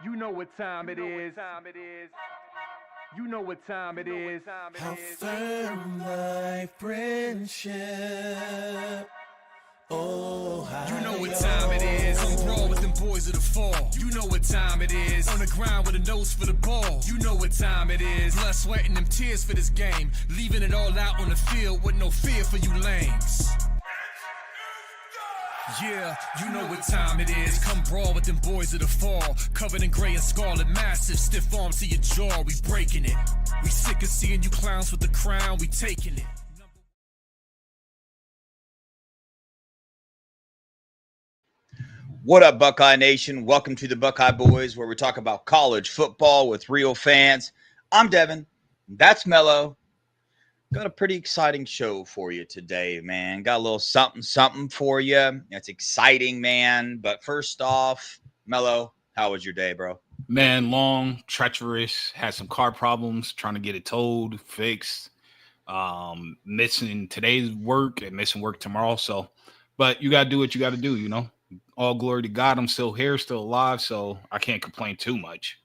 You know what time it is. You know what time it is. How firm thy friendship. Oh, how You know what time it is. I'm brawl with them boys of the fall. You know what time it is. On the ground with a nose for the ball. You know what time it is. Blood, sweat, and them tears for this game. Leaving it all out on the field with no fear for you lames. Yeah, you know what time it is. Come brawl with them boys of the fall. Covered in gray and scarlet, massive, stiff arms to your jaw. We breaking it. We sick of seeing you clowns with the crown. We taking it. What up, Buckeye Nation? Welcome to the Buckeye Boys, where we talk about college football with real fans. I'm Devin. That's Mello. Got a pretty exciting show for you today, man. Got a little something for you. It's exciting, man. But first off, Mello, how was your day, bro? Man, long, treacherous, had some car problems, trying to get it towed, fixed. Missing today's work and missing work tomorrow. So, but you got to do what you got to do, you know. All glory to God. I'm still here, still alive, so I can't complain too much.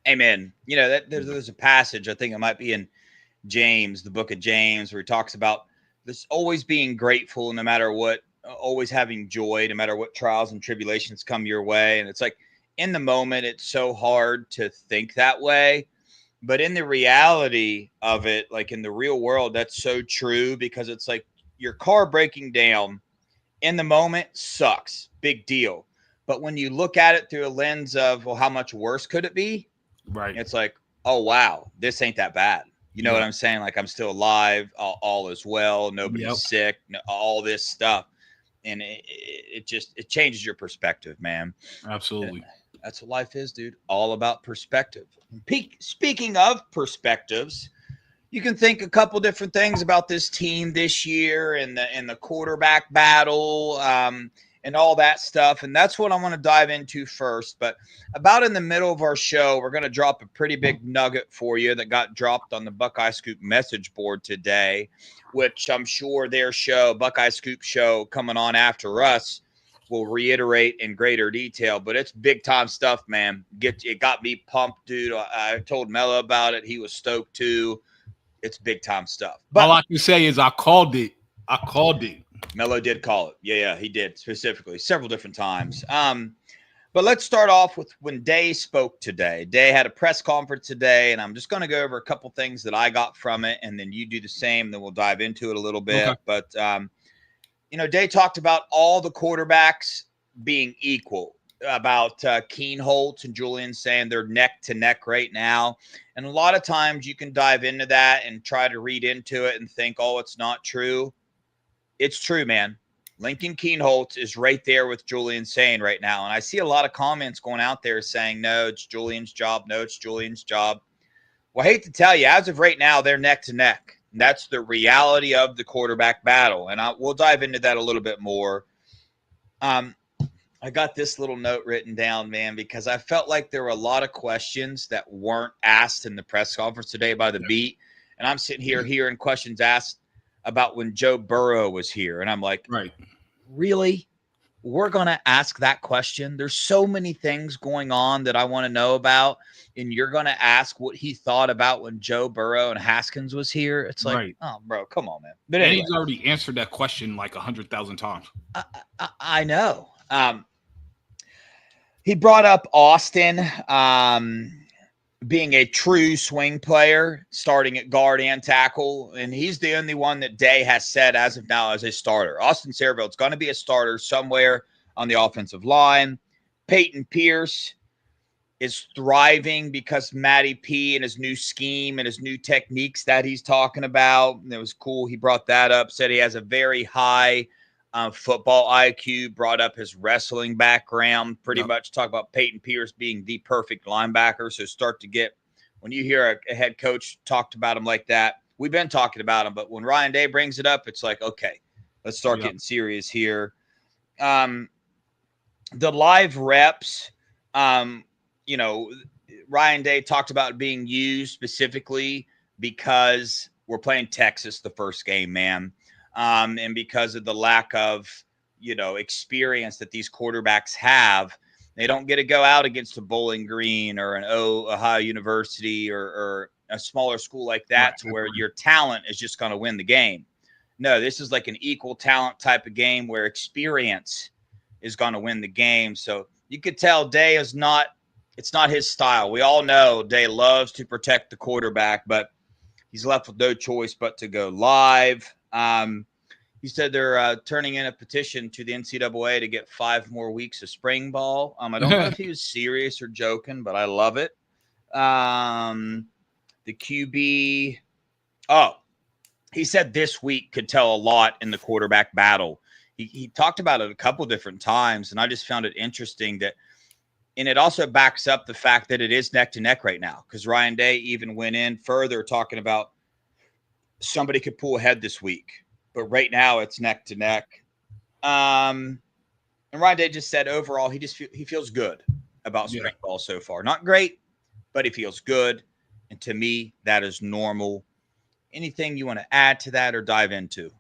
Amen. You know, there's a passage, I think it might be in James, the book of James, where he talks about this always being grateful no matter what, always having joy no matter what trials and tribulations come your way. And it's like in the moment, it's so hard to think that way. But in the reality of it, like in the real world, that's so true, because it's like your car breaking down in the moment sucks, big deal. But when you look at it through a lens of, well, how much worse could it be? Right. It's like, oh, wow, this ain't that bad. You know what I'm saying? Like, I'm still alive, all is well, nobody's sick, all this stuff. And it changes your perspective, man. Absolutely. And that's what life is, dude. All about perspective. Speaking of perspectives, you can think a couple different things about this team this year and the quarterback battle and all that stuff. And that's what I want to dive into first. But about in the middle of our show, we're going to drop a pretty big nugget for you that got dropped on the Buckeye Scoop message board today, which I'm sure their show, Buckeye Scoop show, coming on after us, will reiterate in greater detail. But it's big time stuff, man. It got me pumped, dude. I told Mello about it. He was stoked too. It's big time stuff. But all I can say is I called it. Mello did call it. Yeah, he did, specifically several different times. But let's start off with when Day spoke today. Day had a press conference today, and I'm just going to go over a couple things that I got from it, and then you do the same. Then we'll dive into it a little bit. Okay. But, Day talked about all the quarterbacks being equal, about Keenholz and Julian saying they're neck to neck right now. And a lot of times you can dive into that and try to read into it and think, oh, it's not true. It's true, man. Lincoln Keenholz is right there with Julian Sain right now. And I see a lot of comments going out there saying, no, it's Julian's job. No, it's Julian's job. Well, I hate to tell you, as of right now, they're neck to neck. And that's the reality of the quarterback battle. And we'll dive into that a little bit more. I got this little note written down, man, because I felt like there were a lot of questions that weren't asked in the press conference today by the beat. And I'm sitting here hearing questions asked about when Joe Burrow was here. And I'm like, right, really? We're going to ask that question? There's so many things going on that I want to know about. And you're going to ask what he thought about when Joe Burrow and Haskins was here? It's like, oh, bro, come on, man. But anyway, he's already answered that question like 100,000 times. I know. He brought up Austin being a true swing player, starting at guard and tackle, and he's the only one that Day has said as of now as a starter. Austin Saraville's going to be a starter somewhere on the offensive line. Peyton Pierce is thriving because Matty P and his new scheme and his new techniques that he's talking about. And it was cool. He brought that up, said he has a very high football IQ, brought up his wrestling background, pretty much talk about Peyton Pierce being the perfect linebacker. So start to get, when you hear a head coach talked about him like that, we've been talking about him, but when Ryan Day brings it up, it's like, okay, let's start getting serious here. The live reps, Ryan Day talked about being used specifically because we're playing Texas the first game, man. And because of the lack of, experience that these quarterbacks have. They don't get to go out against a Bowling Green or an Ohio University or a smaller school like that to where your talent is just going to win the game. No, this is like an equal talent type of game where experience is going to win the game. So you could tell Day is not, it's not his style. We all know Day loves to protect the quarterback, but he's left with no choice but to go live. He said they're turning in a petition to the NCAA to get 5 more weeks of spring ball. I don't know if he was serious or joking, but I love it. The QB, he said this week could tell a lot in the quarterback battle. He talked about it a couple different times, and I just found it interesting that, and it also backs up the fact that it is neck to neck right now, because Ryan Day even went in further talking about somebody could pull ahead this week. But right now it's neck to neck. And Ryan Day just said overall he feels good about spring ball so far. Not great, but he feels good. And to me, that is normal. Anything you want to add to that or dive into?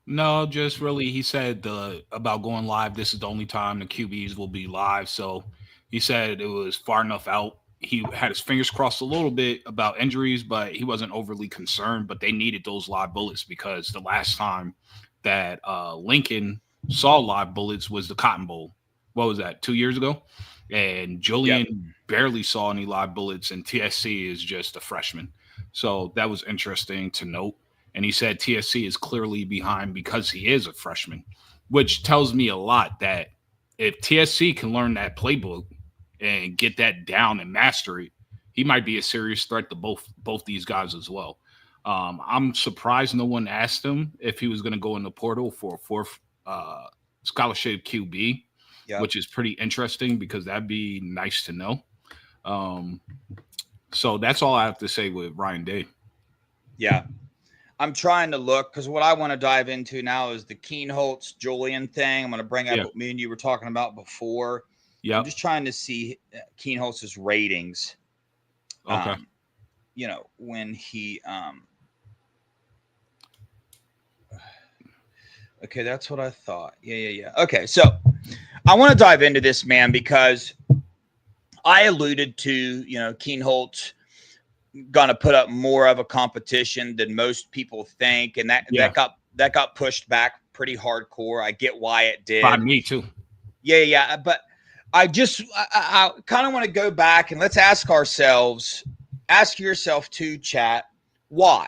No, just really, he said about going live. This is the only time the QBs will be live. So he said it was far enough out. He had his fingers crossed a little bit about injuries, but he wasn't overly concerned. But they needed those live bullets because the last time that Lincoln saw live bullets was the Cotton Bowl. What was that, 2 years ago? And Julian barely saw any live bullets, and TSC is just a freshman. So that was interesting to note. And he said TSC is clearly behind because he is a freshman, which tells me a lot that if TSC can learn that playbook and get that down and master it, he might be a serious threat to both these guys as well. I'm surprised no one asked him if he was going to go in the portal for a 4th scholarship QB, which is pretty interesting because that'd be nice to know. So that's all I have to say with Ryan Day. Yeah. I'm trying to look because what I want to dive into now is the Keenholz Julian thing. I'm going to bring up what me and you were talking about before. I'm just trying to see Keenholz's ratings. Okay. When he okay, that's what I thought. Yeah. Okay, so I want to dive into this, man, because I alluded to, Keenholz gonna put up more of a competition than most people think, and that got pushed back pretty hardcore. I get why it did. By me too. Yeah, but I kind of want to go back and let's ask yourself too, chat, why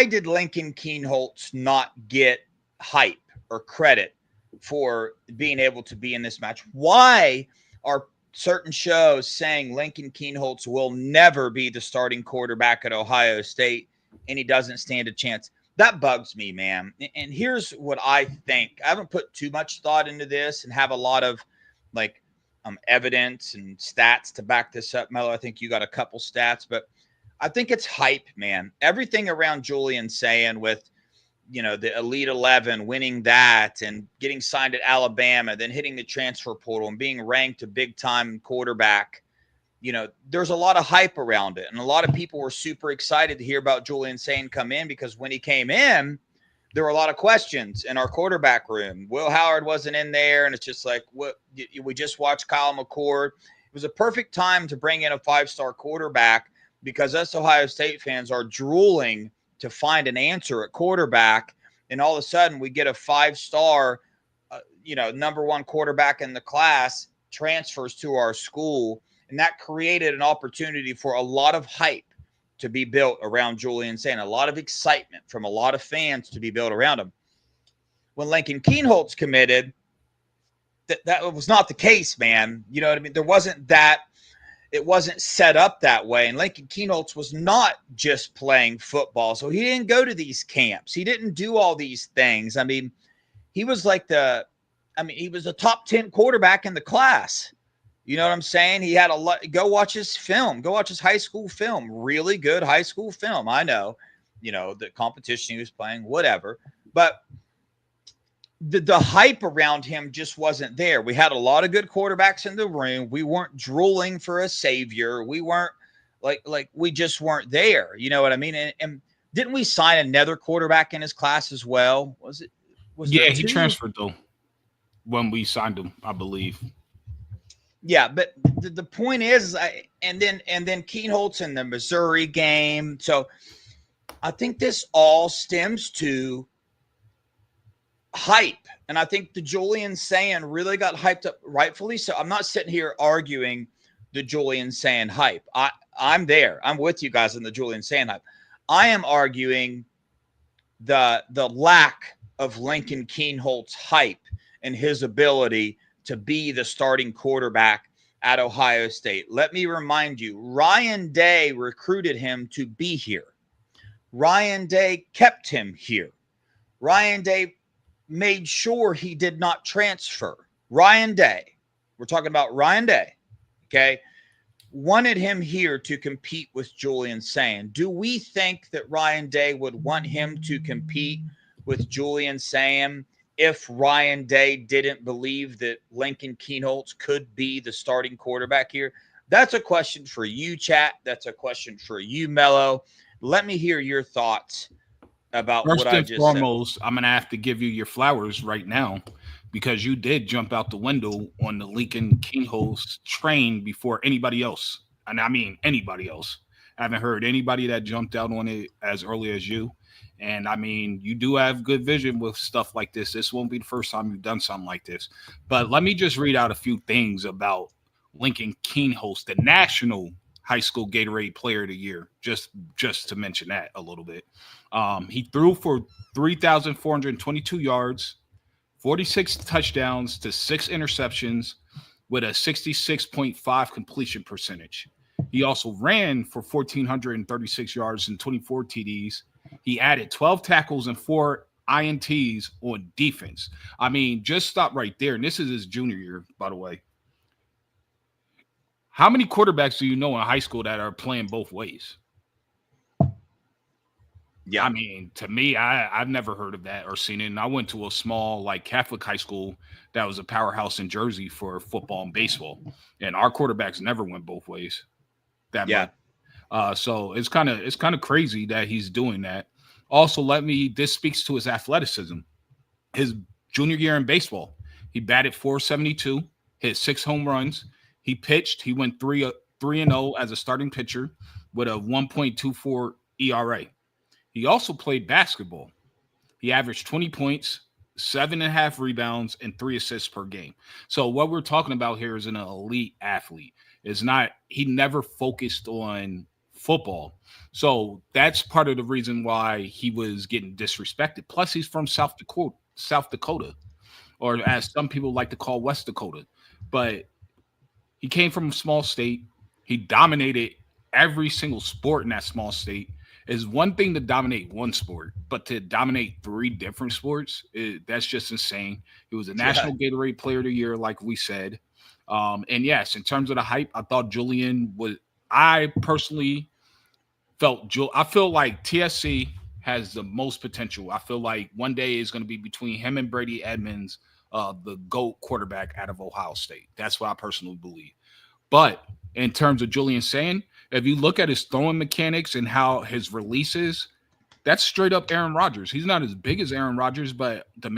did Lincoln Keenholz not get hype or credit for being able to be in this match? Why are certain shows saying Lincoln Keenholz will never be the starting quarterback at Ohio State and he doesn't stand a chance? That bugs me, man. And here's what I think. I haven't put too much thought into this and have a lot of evidence and stats to back this up. Mello, I think you got a couple stats, but I think it's hype, man. Everything around Julian saying with, the Elite 11, winning that and getting signed at Alabama, then hitting the transfer portal and being ranked a big-time quarterback, there's a lot of hype around it. And a lot of people were super excited to hear about Julian Sain come in because when he came in, there were a lot of questions in our quarterback room. Will Howard wasn't in there, and it's just like, what? We just watched Kyle McCord. It was a perfect time to bring in a 5-star quarterback because us Ohio State fans are drooling to find an answer at quarterback, and all of a sudden we get a 5-star, number 1 quarterback in the class transfers to our school, and that created an opportunity for a lot of hype to be built around Julian Sain, a lot of excitement from a lot of fans to be built around him. When Lincoln Keenholz committed, that was not the case, man. You know what I mean? It wasn't set up that way. And Lincoln Keenholz was not just playing football. So he didn't go to these camps. He didn't do all these things. I mean, he was he was a top 10 quarterback in the class. You know what I'm saying? He had a lot. Go watch his film. Go watch his high school film. Really good high school film. I know, the competition he was playing, whatever. But the hype around him just wasn't there. We had a lot of good quarterbacks in the room. We weren't drooling for a savior. We weren't we just weren't there. You know what I mean? And didn't we sign another quarterback in his class as well? He transferred though when we signed him, I believe. Yeah, but the point is, and then Keenholz in the Missouri game. So I think this all stems to hype, and I think the Julian Sand really got hyped up, rightfully so. I'm not sitting here arguing the Julian Sand hype. I'm there. I'm with you guys on the Julian Sand hype. I am arguing the lack of Lincoln Keenholz hype and his ability to be the starting quarterback at Ohio State. Let me remind you, Ryan Day recruited him to be here. Ryan Day kept him here. Ryan Day made sure he did not transfer. Ryan Day, we're talking about Ryan Day, okay, wanted him here to compete with Julian Sand. Do we think that Ryan Day would want him to compete with Julian Sand if Ryan Day didn't believe that Lincoln Keenholz could be the starting quarterback here? That's a question for you, chat. That's a question for you, Mello. Let me hear your thoughts about First what I and just foremost, said. I'm going to have to give you your flowers right now because you did jump out the window on the Lincoln Keenholz train before anybody else. And I mean anybody else. I haven't heard anybody that jumped out on it as early as you. And I mean, you do have good vision with stuff like this. This won't be the first time you've done something like this. But let me just read out a few things about Lincoln Keenholz, the national high school Gatorade Player of the Year, just to mention that a little bit. He threw for 3,422 yards, 46 touchdowns to 6 interceptions with a 66.5 completion percentage. He also ran for 1,436 yards and 24 TDs. He added 12 tackles and 4 INTs on defense. I mean, just stop right there. And this is his junior year, by the way. How many quarterbacks do you know in high school that are playing both ways? Yeah, I mean, to me, I've never heard of that or seen it. And I went to a small, like, Catholic high school that was a powerhouse in Jersey for football and baseball, and our quarterbacks never went both ways. That much. So it's kind of crazy that he's doing that. Also, this speaks to his athleticism. His junior year in baseball, he batted .472, hit 6 home runs. He pitched. He went 3-0 as a starting pitcher with a 1.24 ERA. He also played basketball. He averaged 20 points, 7.5 rebounds, and 3 assists per game. So what we're talking about here is an elite athlete. He never focused on football. So that's part of the reason why he was getting disrespected. Plus, he's from South Dakota, or as some people like to call West Dakota. But he came from a small state. He dominated every single sport in that small state. It's one thing to dominate one sport, but to dominate 3 different sports, that's just insane. He was a national Gatorade Player of the Year, like we said. And yes, in terms of the hype, I thought Julian was – I personally I feel like TSC has the most potential. I feel like one day is going to be between him and Brady Edmonds, the GOAT quarterback out of Ohio State. That's what I personally believe. But in terms of Julian Sand, if you look at his throwing mechanics and how his releases, that's straight up Aaron Rodgers. He's not as big as Aaron Rodgers, but the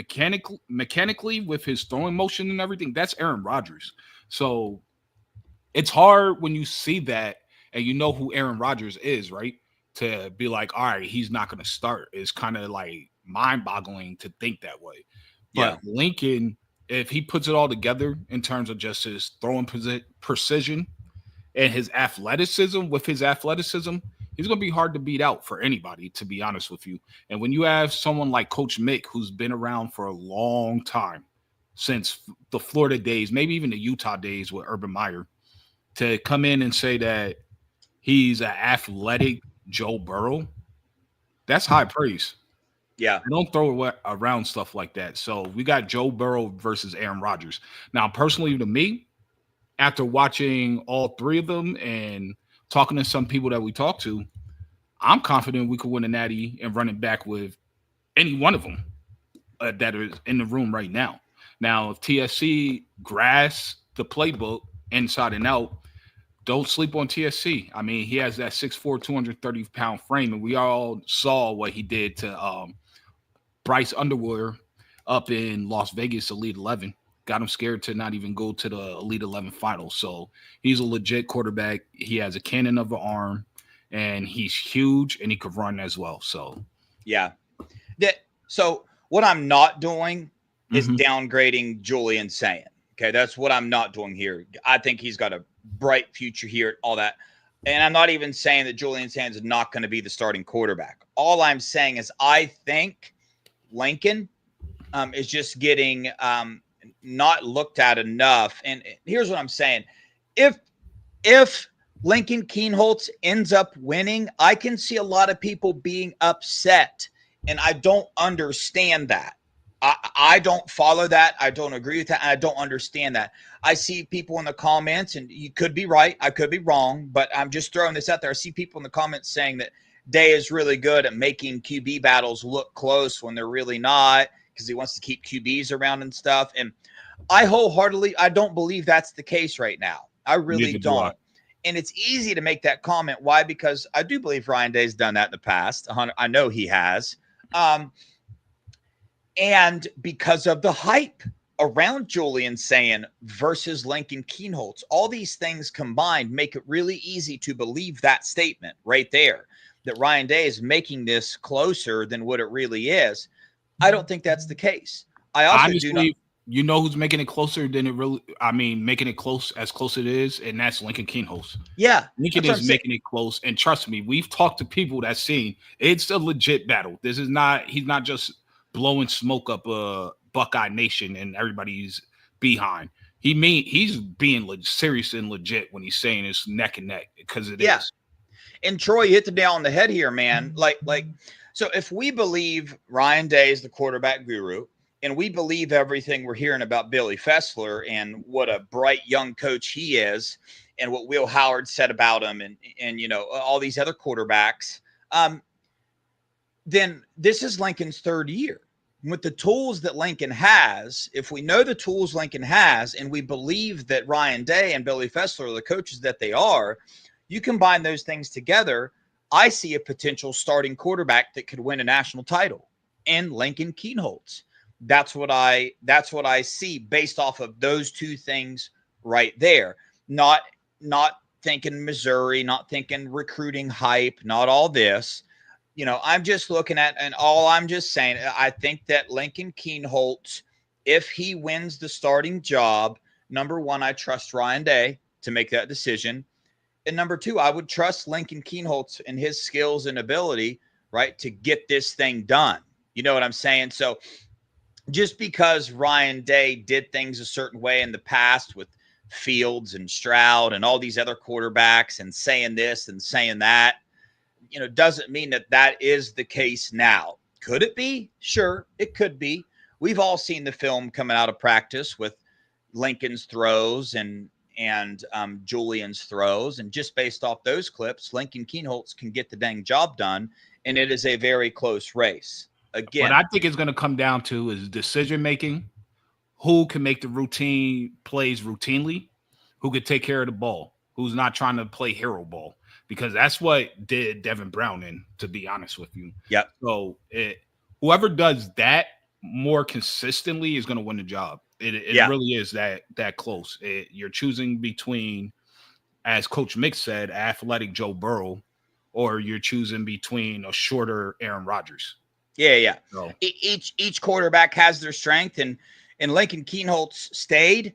mechanically with his throwing motion and everything, that's Aaron Rodgers. So it's hard when you see that and you know who Aaron Rodgers is, right? To be like, all right, he's not going to start. It's kind of like mind-boggling to think that way. But Lincoln, if he puts it all together in terms of just his throwing precision and his athleticism, he's going to be hard to beat out for anybody, to be honest with you. And when you have someone like Coach Mick, who's been around for a long time, since the Florida days, maybe even the Utah days with Urban Meyer, to come in and say that he's an athletic Joe Burrow, that's high praise. Yeah. Don't throw around stuff like that. So we got Joe Burrow versus Aaron Rodgers. Now, personally, to me, after watching all 3 of them and talking to some people that we talked to, I'm confident we could win a natty and run it back with any one of them that is in the room right now. Now, if TSC grasps the playbook inside and out, don't sleep on TSC. I mean, he has that 6'4", 230-pound frame, and we all saw what he did to Bryce Underwood up in Las Vegas, Elite 11. got him scared to not even go to the Elite 11 finals. So he's a legit quarterback. He has a cannon of an arm, and he's huge, and he could run as well. So yeah. So what I'm not doing is downgrading Julian Sayin. Okay, that's what I'm not doing here. I think he's got a bright future here, all that. And I'm not even saying that Julian Sayin is not going to be the starting quarterback. All I'm saying is I think Lincoln is just getting not looked at enough. And here's what I'm saying. If Lincoln Kienholz ends up winning, I can see a lot of people being upset. And I don't understand that. I don't follow that. I don't agree with that. I don't understand that. I see people in the comments, and you could be right. I could be wrong, but I'm just throwing this out there. I see people in the comments saying that Day is really good at making QB battles look close when they're really not, because he wants to keep QBs around and stuff. And I wholeheartedly, I don't believe that's the case right now. I really don't. And it's easy to make that comment. Why? Because I do believe Ryan Day's done that in the past. I know he has. And because of the hype around Julian Sayin versus Lincoln Kienholz, all these things combined make it really easy to believe that statement right there, that Ryan Day is making this closer than what it really is. I don't think that's the case. I also honestly, do not. You know who's making it closer than it really, I mean, making it close as it is, and that's Lincoln Kienholz. Yeah. Lincoln is making it close. And trust me, we've talked to people that's seen it's a legit battle. This is not, he's not just blowing smoke up Buckeye Nation and everybody's behind. He's being serious and legit when he's saying it's neck and neck, because it is. And Troy, you hit the nail on the head here, man. So if we believe Ryan Day is the quarterback guru, and we believe everything we're hearing about Billy Fessler and what a bright young coach he is, and what Will Howard said about him, and you know, all these other quarterbacks, then this is Lincoln's third year. With the tools that Lincoln has, if we know the tools Lincoln has, and we believe that Ryan Day and Billy Fessler are the coaches that they are, you combine those things together, I see a potential starting quarterback that could win a national title in Lincoln Kienholz. That's what I see based off of those two things right there. Not thinking Missouri, not thinking recruiting hype, not all this. You know, I'm just looking at, and all I'm just saying, I think that Lincoln Kienholz, if he wins the starting job, number one, I trust Ryan Day to make that decision. And number two, I would trust Lincoln Kienholz and his skills and ability, right, to get this thing done. You know what I'm saying? So just because Ryan Day did things a certain way in the past with Fields and Stroud and all these other quarterbacks and saying this and saying that, you know, doesn't mean that that is the case now. Could it be? Sure, it could be. We've all seen the film coming out of practice with Lincoln's throws and Julian's throws, and just based off those clips, Lincoln Kienholz can get the dang job done, and it is a very close race. Again, what I think it's going to come down to is decision making. Who can make the routine plays routinely? Who could take care of the ball? Who's not trying to play hero ball? Because that's what did Devin Brown in, to be honest with you. Yeah. So whoever does that more consistently is going to win the job. It really is that close. You're choosing between, as Coach Mick said, athletic Joe Burrow, or you're choosing between a shorter Aaron Rodgers. Yeah. So, each quarterback has their strength, and Lincoln Kienholz stayed,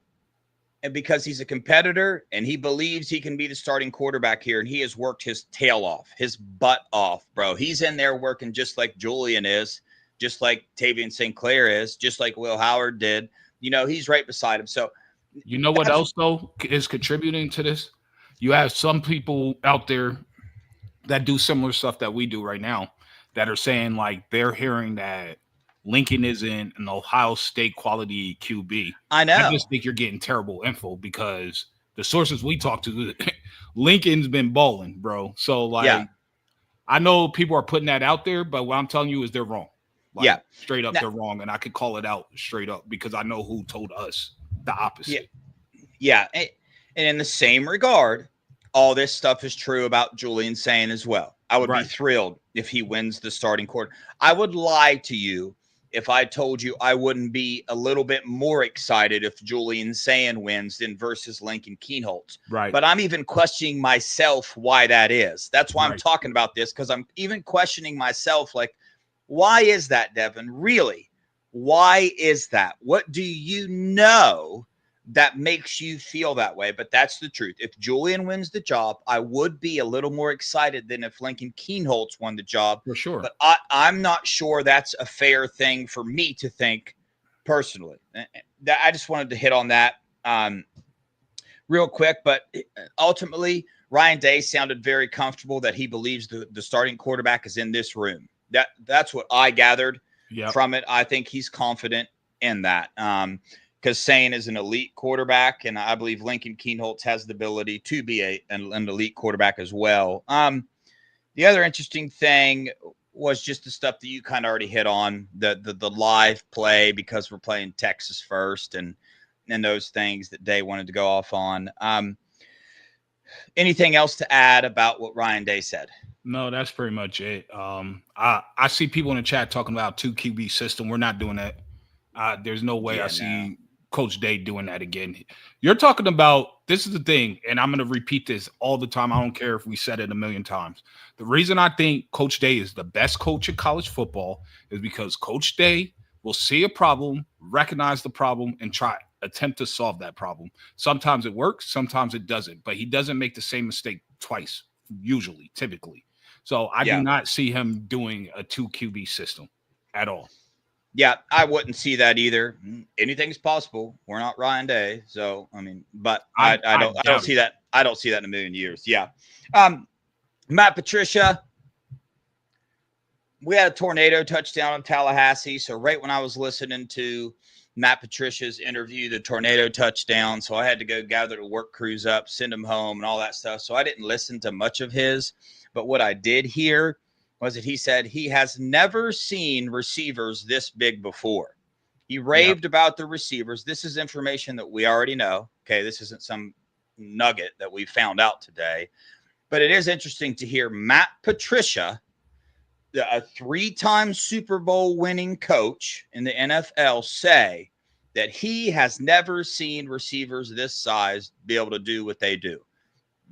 and because he's a competitor and he believes he can be the starting quarterback here, and he has worked his tail off, his butt off, bro. He's in there working just like Julian is, just like Tavian St. Clair is, just like Will Howard did. You know, he's right beside him. So, you know what else, though, is contributing to this? You have some people out there that do similar stuff that we do right now that are saying, like, they're hearing that Lincoln isn't an Ohio State quality QB. I know. I just think you're getting terrible info, because the sources we talk to, Lincoln's been balling, bro. So, like, I know people are putting that out there, but what I'm telling you is they're wrong. Like, straight up, they're wrong, and I could call it out straight up because I know who told us the opposite. Yeah. And in the same regard, all this stuff is true about Julian Sayin as well. I would be thrilled if he wins the starting quarter. I would lie to you if I told you I wouldn't be a little bit more excited if Julian Sand wins than versus Lincoln Keenholz. Right. But I'm even questioning myself why that is. That's why I'm Right. talking about this, because I'm even questioning myself, like, why is that, Devin? Really? Why is that? What do you know that makes you feel that way? But that's the truth. If Julian wins the job, I would be a little more excited than if Lincoln Keenholz won the job. For sure. But I'm not sure that's a fair thing for me to think personally. I just wanted to hit on that real quick. But ultimately, Ryan Day sounded very comfortable that he believes the starting quarterback is in this room. That's what I gathered from it. I think he's confident in that. Because Sane is an elite quarterback, and I believe Lincoln Keenholz has the ability to be an elite quarterback as well. The other interesting thing was just the stuff that you kind of already hit on, the live play, because we're playing Texas first, and those things that Day wanted to go off on. Anything else to add about what Ryan Day said? No, that's pretty much it. I see people in the chat talking about 2 QB system. We're not doing that. There's no way I see Coach Day doing that again. You're talking about, this is the thing, and I'm going to repeat this all the time. I don't care if we said it a million times. The reason I think Coach Day is the best coach in college football is because Coach Day will see a problem, recognize the problem, and attempt to solve that problem. Sometimes it works, sometimes it doesn't, but he doesn't make the same mistake twice, usually, typically. So I do not see him doing a 2 QB system at all. Yeah, I wouldn't see that either. Anything's possible. We're not Ryan Day, so I mean, but I don't see that. I don't see that in a million years. Yeah, Matt Patricia. We had a tornado touchdown in Tallahassee, so right when I was listening to Matt Patricia's interview, the tornado touchdown, so I had to go gather the work crews up, send them home, and all that stuff. So I didn't listen to much of his, but what I did hear was that he said he has never seen receivers this big before. He raved about the receivers. This is information that we already know. Okay, this isn't some nugget that we found out today. But it is interesting to hear Matt Patricia, a 3-time Super Bowl winning coach in the NFL, say that he has never seen receivers this size be able to do what they do.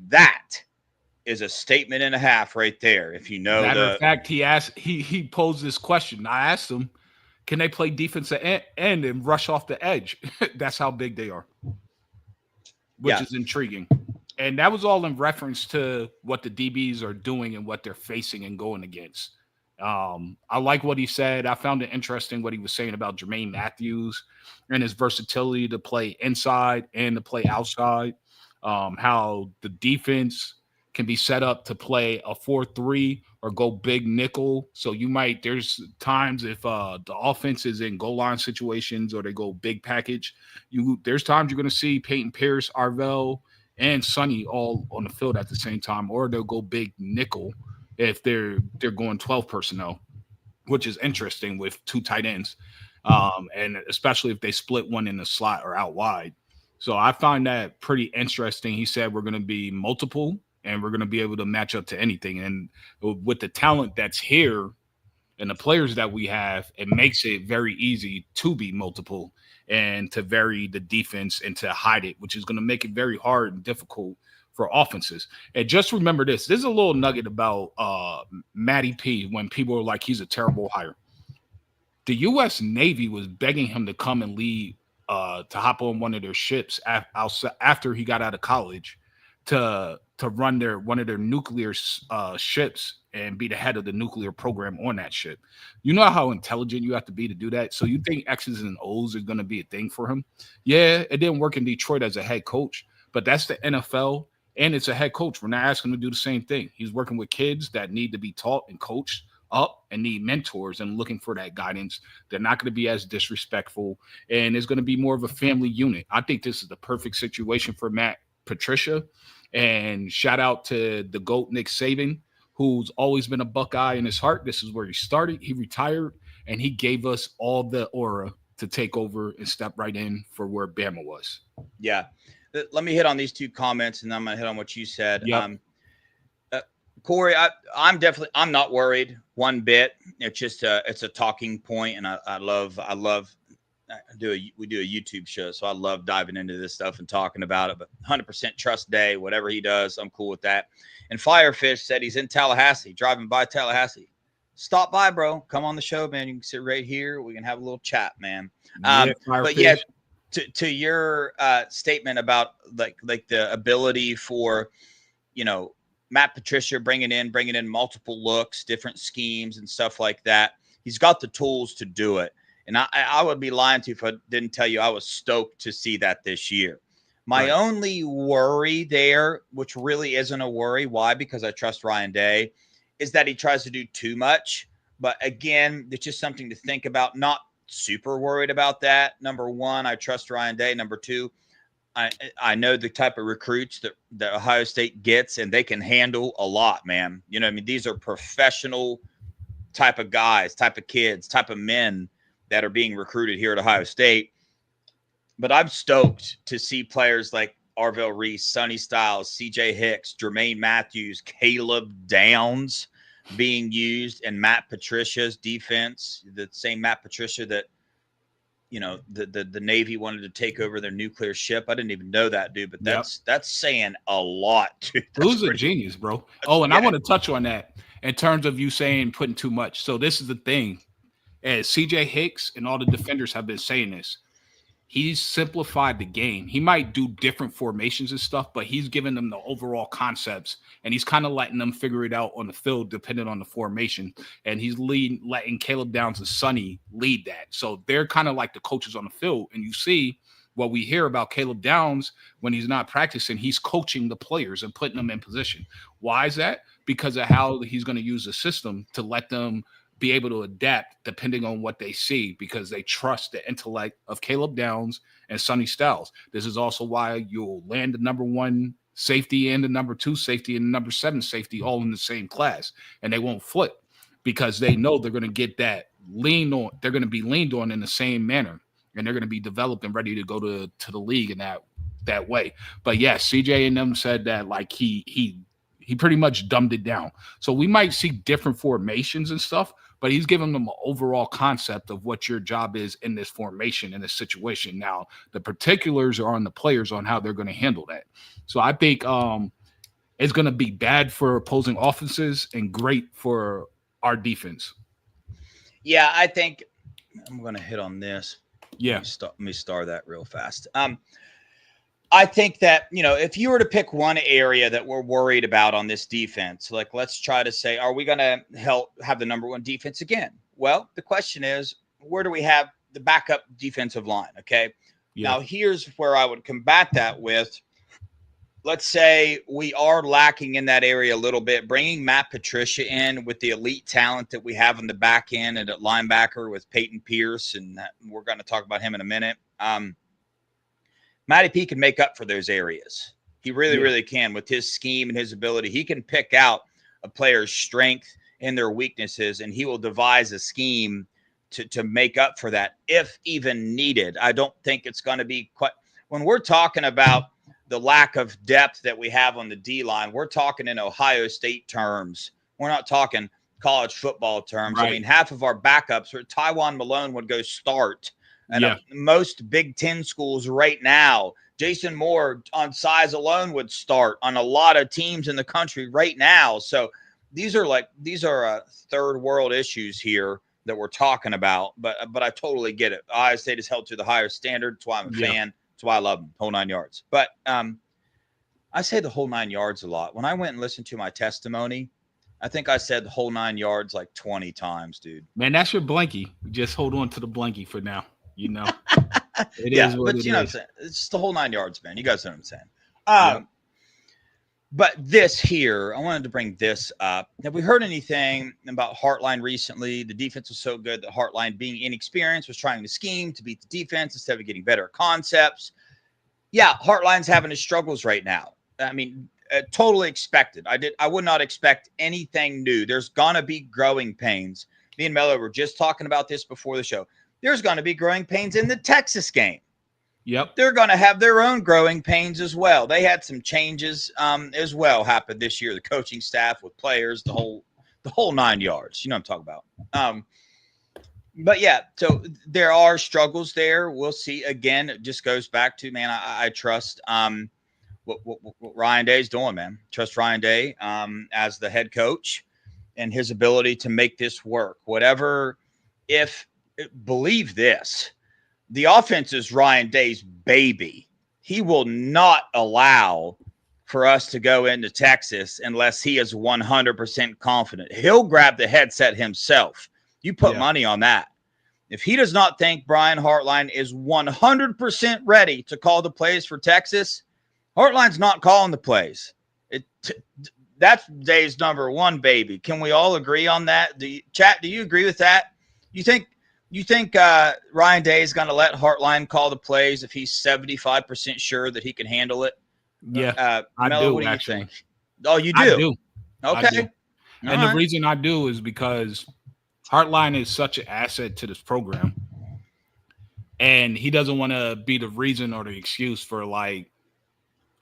That is a statement and a half right there. If you know, matter of fact, he posed this question. I asked him, can they play defensive end and rush off the edge? That's how big they are, which is intriguing. And that was all in reference to what the DBs are doing and what they're facing and going against. I like what he said. I found it interesting what he was saying about Jermaine Matthews and his versatility to play inside and to play outside. How the defense can be set up to play a 4-3 or go big nickel. So there's times if the offense is in goal line situations or they go big package, there's times you're going to see Peyton Pierce, Arvell, and Sonny all on the field at the same time, or they'll go big nickel if they're going 12 personnel, which is interesting with 2 tight ends, and especially if they split one in the slot or out wide. So I find that pretty interesting. He said we're going to be multiple, and we're going to be able to match up to anything. And with the talent that's here and the players that we have, it makes it very easy to be multiple and to vary the defense and to hide it, which is going to make it very hard and difficult for offenses. And just remember this is a little nugget about Matty P when people are like, he's a terrible hire. The U.S. Navy was begging him to come and lead, to hop on one of their ships after he got out of college to run one of their nuclear ships and be the head of the nuclear program on that ship. You know how intelligent you have to be to do that? So you think X's and O's is going to be a thing for him? Yeah, it didn't work in Detroit as a head coach, but that's the NFL, and it's a head coach. We're not asking him to do the same thing. He's working with kids that need to be taught and coached up and need mentors and looking for that guidance. They're not going to be as disrespectful, and it's going to be more of a family unit. I think this is the perfect situation for Matt Patricia. And shout out to the GOAT, Nick Saban, who's always been a Buckeye in his heart. This is where he started. He retired, and he gave us all the aura to take over and step right in for where Bama was. Yeah. Let me hit on these 2 comments, and then I'm going to hit on what you said. Yep. Corey, I'm not worried one bit. It's just it's a talking point, and we do a YouTube show, so I love diving into this stuff and talking about it. But 100% trust Day, whatever he does, I'm cool with that. And Firefish said he's in Tallahassee, driving by Tallahassee. Stop by, bro. Come on the show, man. You can sit right here. We can have a little chat, man. But yeah, to your statement about like the ability for, Matt Patricia bringing in multiple looks, different schemes and stuff like that. He's got the tools to do it. And I would be lying to you if I didn't tell you I was stoked to see that this year. My only worry there, which really isn't a worry, why? Because I trust Ryan Day, is that he tries to do too much. But again, it's just something to think about. Not super worried about that. Number one, I trust Ryan Day. Number two, I know the type of recruits that Ohio State gets, and they can handle a lot, man. You know what I mean? These are professional type of guys, type of kids, type of men that are being recruited here at Ohio State. But I'm stoked to see players like Arvell Reese, Sonny Styles, CJ Hicks, Jermaine Matthews, Caleb Downs being used in Matt Patricia's defense, the same Matt Patricia that, the Navy wanted to take over their nuclear ship. I didn't even know that, dude, but that's saying a lot, dude. Who's a genius, bro? Oh, and I want to touch on that in terms of you saying putting too much. So this is the thing. As CJ Hicks and all the defenders have been saying this, he's simplified the game. He might do different formations and stuff, but he's giving them the overall concepts, and he's kind of letting them figure it out on the field depending on the formation. And he's letting Caleb Downs and Sonny lead that. So they're kind of like the coaches on the field. And you see what we hear about Caleb Downs when he's not practicing, he's coaching the players and putting them in position. Why is that? Because of how he's going to use the system to let them be able to adapt depending on what they see, because they trust the intellect of Caleb Downs and Sonny Styles. This is also why you'll land the number 1 safety and the number 2 safety and the number 7 safety all in the same class, and they won't flip because they know they're going to get that lean on. They're going to be leaned on in the same manner, and they're going to be developed and ready to go to the league in that way. But yes, CJ and them said that like he pretty much dumbed it down. So we might see different formations and stuff, but he's giving them an overall concept of what your job is in this formation, in this situation. Now, the particulars are on the players on how they're going to handle that. So I think it's going to be bad for opposing offenses and great for our defense. Yeah, I think I'm going to hit on this. Yeah. Let me star that real fast. I think that, if you were to pick one area that we're worried about on this defense, like let's try to say, are we going to have the number 1 defense again? Well, the question is, where do we have the backup defensive line? Okay. Yeah. Now here's where I would combat that with, let's say we are lacking in that area a little bit, bringing Matt Patricia in with the elite talent that we have on the back end and at linebacker with Peyton Pierce. And we're going to talk about him in a minute. Matty P can make up for those areas. He really can with his scheme and his ability. He can pick out a player's strength and their weaknesses, and he will devise a scheme to make up for that if even needed. I don't think it's going to be quite – when we're talking about the lack of depth that we have on the D-line, we're talking in Ohio State terms. We're not talking college football terms. Right. I mean, half of our backups, Tywan Malone would go start. And most Big Ten schools right now, Jason Moore on size alone would start on a lot of teams in the country right now. So these are third world issues here that we're talking about. But I totally get it. Ohio State is held to the higher standard. That's why I'm a fan. That's why I love them, whole 9 yards. But I say the whole 9 yards a lot. When I went and listened to my testimony, I think I said the whole 9 yards like 20 times, dude. Man, that's your blankie. Just hold on to the blankie for now. It is what but it you know is. what I'm saying? It's the whole 9 yards, man. You guys know what I'm saying. But this here, I wanted to bring this up. Have we heard anything about Hartline recently? The defense was so good that Hartline, being inexperienced, was trying to scheme to beat the defense instead of getting better concepts. Yeah, Hartline's having his struggles right now. I mean, totally expected. I would not expect anything new. There's gonna be growing pains. Me and Mello were just talking about this before the show. There's going to be growing pains in the Texas game. Yep. they're going to have their own growing pains as well. They had some changes as well happen this year. The coaching staff with players, the whole 9 yards. You know what I'm talking about. But yeah, so there are struggles there. We'll see. Again, it just goes back to, man, I trust what Ryan Day's doing, man. Trust Ryan Day as the head coach and his ability to make this work. Whatever, believe this, the offense is Ryan Day's baby. He will not allow for us to go into Texas unless he is 100% confident. He'll grab the headset himself. You put money on that. If he does not think Brian Hartline is 100% ready to call the plays for Texas, Hartline's not calling the plays. That's Day's number one baby. Can we all agree on that? Do you agree with that? You think Ryan Day is going to let Hartline call the plays if he's 75% sure that he can handle it? Yeah, I Mello, do. what do actually. you think? Oh, you do? I do. Okay. I do. And the reason I do is because Hartline is such an asset to this program, and he doesn't want to be the reason or the excuse for like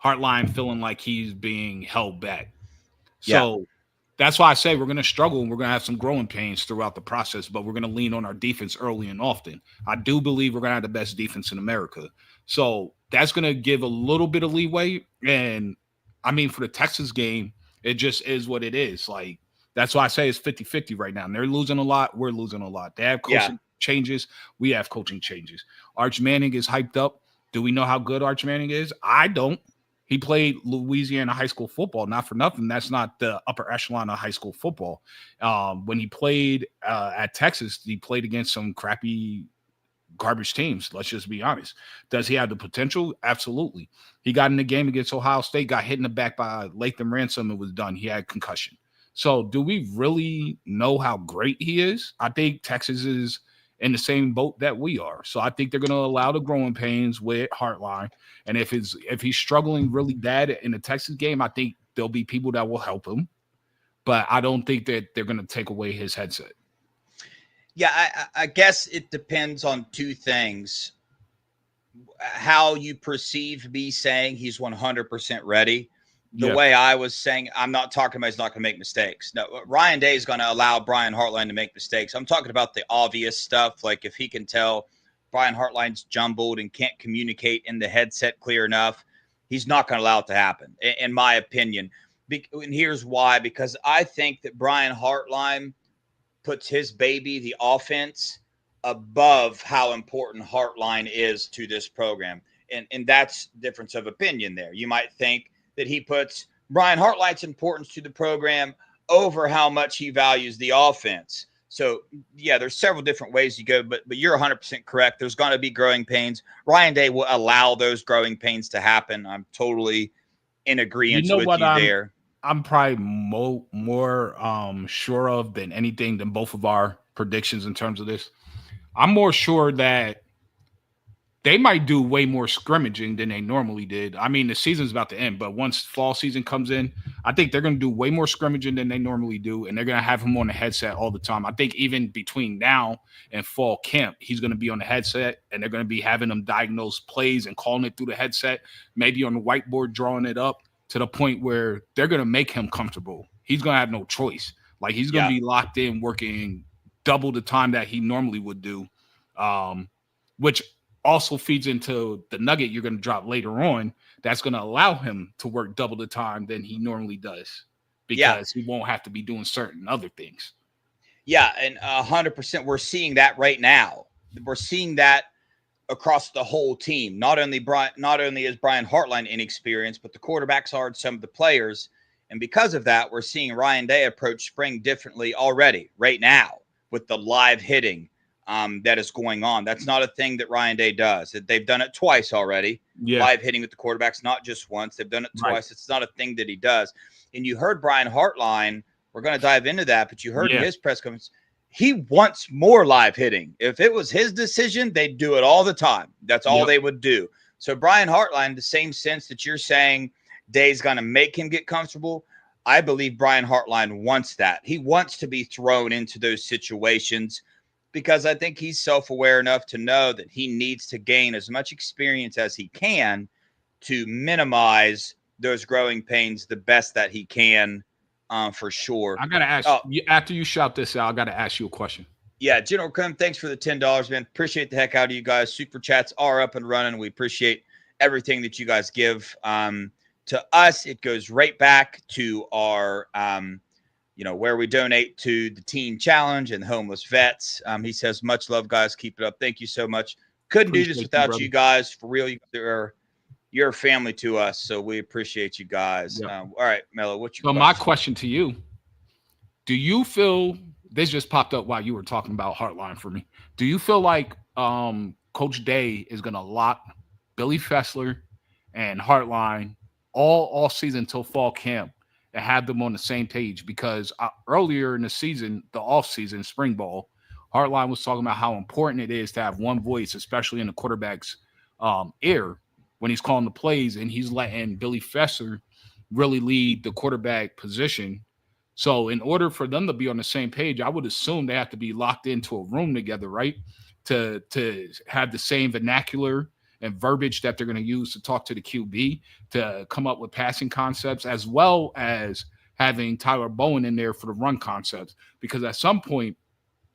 Hartline feeling like he's being held back. So that's why I say we're going to struggle and we're going to have some growing pains throughout the process, but we're going to lean on our defense early and often. I do believe we're going to have the best defense in America. So that's going to give a little bit of leeway. And I mean, for the Texas game, it just is what it is. Like, that's why I say it's 50-50 right now. And they're losing a lot. We're losing a lot. They have coaching changes. We have coaching changes. Arch Manning is hyped up. Do we know how good Arch Manning is? I don't. He played Louisiana high school football. Not for nothing. That's not the upper echelon of high school football. When he played at Texas, he played against some crappy garbage teams. Let's just be honest. Does he have the potential? Absolutely. He got in the game against Ohio State, got hit in the back by Latham Ransom, and was done. He had concussion. So do we really know how great he is? I think Texas is in the same boat that we are. So I think they're going to allow the growing pains with Hartline. And if he's struggling really bad in the Texas game, I think there'll be people that will help him. But I don't think that they're going to take away his headset. Yeah, I guess it depends on two things. How you perceive me saying he's 100% ready. The way I was saying, I'm not talking about he's not going to make mistakes. No, Ryan Day is going to allow Brian Hartline to make mistakes. I'm talking about the obvious stuff, like if he can tell Brian Hartline's jumbled and can't communicate in the headset clear enough, he's not going to allow it to happen, in my opinion. And here's why, because I think that Brian Hartline puts his baby, the offense, above how important Hartline is to this program. And that's difference of opinion there. You might think that he puts Brian Hartline's importance to the program over how much he values the offense. So, yeah, there's several different ways you go, but you're 100% correct. There's going to be growing pains. Ryan Day will allow those growing pains to happen. I'm totally in agreement with you there. I'm probably more sure of than anything than both of our predictions in terms of this. I'm more sure that they might do way more scrimmaging than they normally did. I mean, the season's about to end, but once fall season comes in, I think they're going to do way more scrimmaging than they normally do, and they're going to have him on the headset all the time. I think even between now and fall camp, he's going to be on the headset, and they're going to be having him diagnose plays and calling it through the headset, maybe on the whiteboard, drawing it up to the point where they're going to make him comfortable. He's going to have no choice. Like, he's going to be locked in working double the time that he normally would do, which also feeds into the nugget you're going to drop later on. That's going to allow him to work double the time than he normally does because he won't have to be doing certain other things. Yeah, and 100%. We're seeing that right now. We're seeing that across the whole team. Not only is Brian Hartline inexperienced, but the quarterbacks are some of the players. And because of that, we're seeing Ryan Day approach spring differently already right now with the live hitting that is going on. That's not a thing that Ryan Day does. They've done it twice already. Live hitting with the quarterbacks, not just once. They've done it twice. It's not a thing that he does. And you heard Brian Hartline. We're going to dive into that, but you heard in his press conference, he wants more live hitting. If it was his decision, they'd do it all the time. That's all they would do. So Brian Hartline, the same sense that you're saying Day's going to make him get comfortable, I believe Brian Hartline wants that. He wants to be thrown into those situations because I think he's self-aware enough to know that he needs to gain as much experience as he can to minimize those growing pains the best that he can, for sure. I gotta ask you, after you shout this out, I gotta ask you a question. Yeah, General Krim, thanks for the $10, man. Appreciate the heck out of you guys. Super chats are up and running. We appreciate everything that you guys give to us. It goes right back to our, where we donate to the Teen Challenge and the homeless vets. He says, much love, guys. Keep it up. Thank you so much. Couldn't do this without you guys. For real, you're a family to us, so we appreciate you guys. Yep. All right, Mello, what's your question? My question to you, do you feel – this just popped up while you were talking about Heartline for me. Do you feel like Coach Day is going to lock Billy Fessler and Heartline all season until fall camp and have them on the same page? Because earlier in the season, the offseason, spring ball, Heartline was talking about how important it is to have one voice, especially in the quarterback's ear when he's calling the plays, and he's letting Billy Fessler really lead the quarterback position. So in order for them to be on the same page, I would assume they have to be locked into a room together, right? To have the same vernacular and verbiage that they're going to use to talk to the QB, to come up with passing concepts, as well as having Tyler Bowen in there for the run concepts. Because at some point,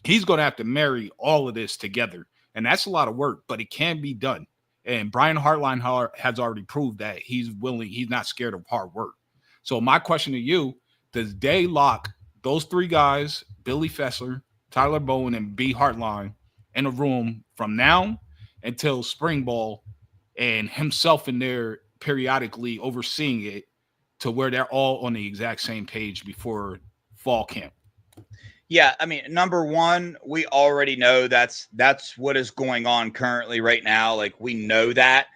he's going to have to marry all of this together. And that's a lot of work, but it can be done. And Brian Hartline has already proved that he's willing, he's not scared of hard work. So my question to you, does Day lock those three guys, Billy Fessler, Tyler Bowen, and B. Hartline, in a room from now until spring ball, and himself in there periodically overseeing it to where they're all on the exact same page before fall camp? Yeah, I mean, number one, we already know that's what is going on currently right now. Like, we know that.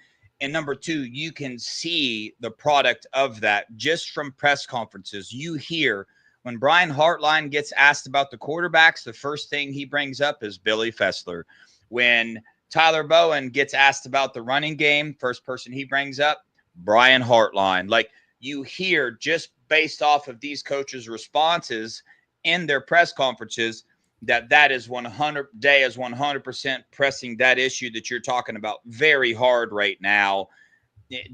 And number two, you can see the product of that just from press conferences. You hear when Brian Hartline gets asked about the quarterbacks, the first thing he brings up is Billy Fessler. When Tyler Bowen gets asked about the running game, first person he brings up, Brian Hartline. Like, you hear just based off of these coaches' responses in their press conferences that is 100% pressing that issue that you're talking about very hard right now,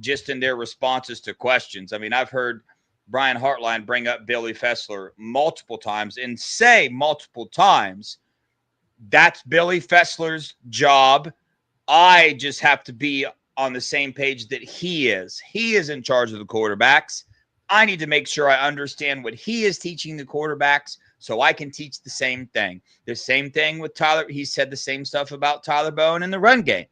just in their responses to questions. I mean, I've heard Brian Hartline bring up Billy Fessler multiple times and say multiple times, that's Billy Fessler's job. I just have to be on the same page that he is. He is in charge of the quarterbacks. I need to make sure I understand what he is teaching the quarterbacks so I can teach the same thing. The same thing with Tyler. He said the same stuff about Tyler Bowen in the run game.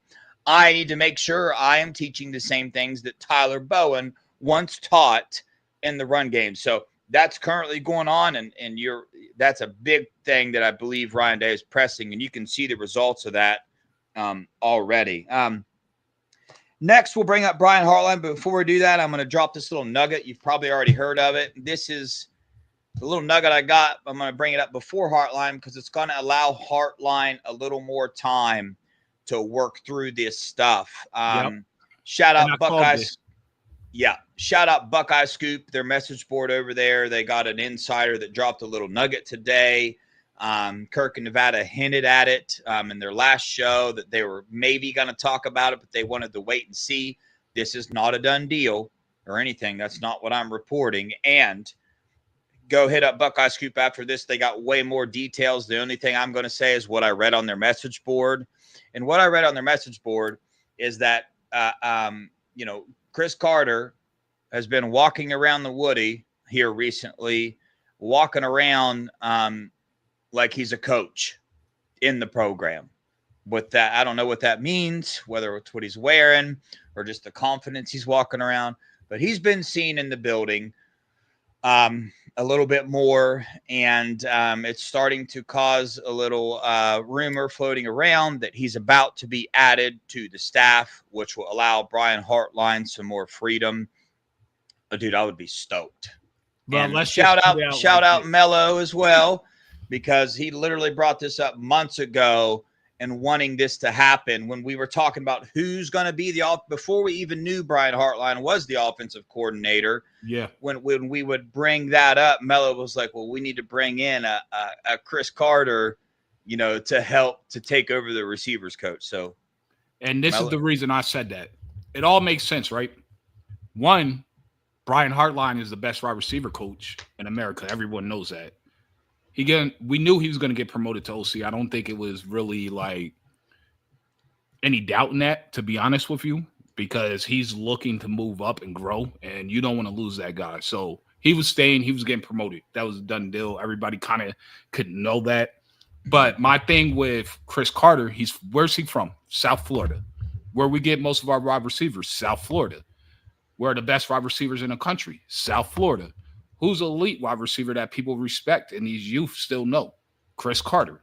I need to make sure I am teaching the same things that Tyler Bowen once taught in the run game. So that's currently going on, and that's a big thing that I believe Ryan Day is pressing, and you can see the results of that already. Next, we'll bring up Brian Hartline, but before we do that, I'm going to drop this little nugget. You've probably already heard of it. This is the little nugget I got. I'm going to bring it up before Hartline because it's going to allow Hartline a little more time to work through this stuff. Shout out Buckeyes. Yeah, shout out Buckeye Scoop, their message board over there. They got an insider that dropped a little nugget today. Kirk and Nevada hinted at it in their last show that they were maybe going to talk about it, but they wanted to wait and see. This is not a done deal or anything. That's not what I'm reporting. And go hit up Buckeye Scoop after this. They got way more details. The only thing I'm going to say is what I read on their message board. And what I read on their message board is that, Chris Carter has been walking around the Woody here recently, walking around like he's a coach in the program. With that, I don't know what that means, whether it's what he's wearing or just the confidence he's walking around, but he's been seen in the building a little bit more, and it's starting to cause a little rumor floating around that he's about to be added to the staff, which will allow Brian Hartline some more freedom. Dude, I would be stoked. Well, and let's shout out Mello as well, because he literally brought this up months ago and wanting this to happen when we were talking about who's going to be before we even knew Brian Hartline was the offensive coordinator. Yeah. When we would bring that up, Mello was like, well, we need to bring in a Chris Carter, to help to take over the receivers coach. So, and this is the reason I said that. It all makes sense, right? One, Brian Hartline is the best wide receiver coach in America. Everyone knows that. We knew he was going to get promoted to OC. I don't think it was really like any doubt in that, to be honest with you, because he's looking to move up and grow, and you don't want to lose that guy. So he was staying. He was getting promoted. That was a done deal. Everybody kind of could know that. But my thing with Chris Carter, where's he from? South Florida. Where we get most of our wide receivers, South Florida. Where are the best wide receivers in the country? South Florida. Who's an elite wide receiver that people respect and these youth still know? Chris Carter.